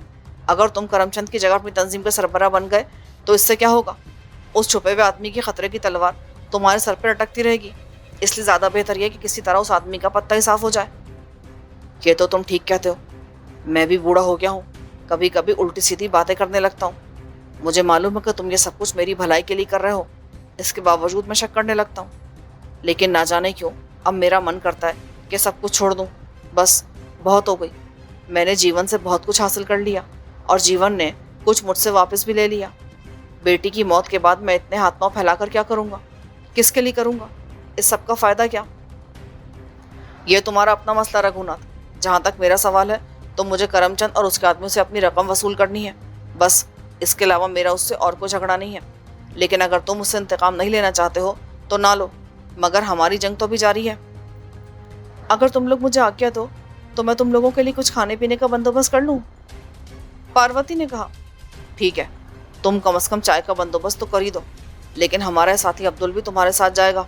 S1: अगर तुम करमचंद की जगह अपनी तंजीम के सरबराह बन गए तो इससे क्या होगा? उस छुपे हुए आदमी की खतरे की तलवार तुम्हारे सर पर अटकती रहेगी। इसलिए ज़्यादा बेहतर यह कि किसी तरह उस आदमी का पत्ता ही साफ हो जाए। ये तो तुम ठीक कहते हो। मैं भी बूढ़ा हो गया हूँ, कभी कभी उल्टी सीधी बातें करने लगता हूँ। मुझे मालूम है कि तुम ये सब कुछ मेरी भलाई के लिए कर रहे हो, इसके बावजूद मैं शक करने लगता हूँ। लेकिन ना जाने क्यों अब मेरा मन करता है कि सब कुछ छोड़ दूँ। बस बहुत हो गई। मैंने जीवन से बहुत कुछ हासिल कर लिया और जीवन ने कुछ मुझसे वापस भी ले लिया। बेटी की मौत के बाद मैं इतने हाथ पांव फैलाकर क्या करूँगा? किसके लिए करूँगा? इस सब का फ़ायदा क्या? ये तुम्हारा अपना मसला रघुनाथ। जहाँ तक मेरा सवाल है तो मुझे करमचंद और उसके आदमियों से अपनी रकम वसूल करनी है, बस। इसके अलावा मेरा उससे और कोई झगड़ा नहीं है। लेकिन अगर तुम उससे इंतकाम नहीं लेना चाहते हो तो ना लो, मगर हमारी जंग तो भी जारी है। अगर तुम लोग मुझे आज्ञा दो तो मैं तुम लोगों के लिए कुछ खाने पीने का बंदोबस्त कर लूँ, पार्वती ने कहा। ठीक है, तुम कम से कम चाय का बंदोबस्त तो कर ही दो, लेकिन हमारा साथी अब्दुल भी तुम्हारे साथ जाएगा।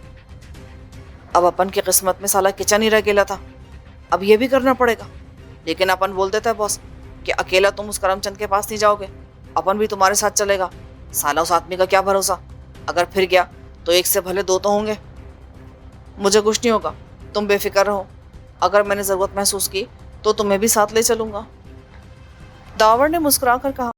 S1: अब अपन की किस्मत में साला किचन ही रह गया था, अब ये भी करना पड़ेगा। लेकिन अपन बोल देता है बॉस कि अकेला तुम उस करमचंद के पास नहीं जाओगे, अपन भी तुम्हारे साथ चलेगा। साला उस आदमी का क्या भरोसा, अगर फिर गया तो एक से भले दो तो होंगे। मुझे कुछ नहीं होगा, तुम बेफिक्र रहो। अगर मैंने ज़रूरत महसूस की तो तुम्हें भी साथ ले चलूँगा, दावर ने मुस्कुरा कर कहा।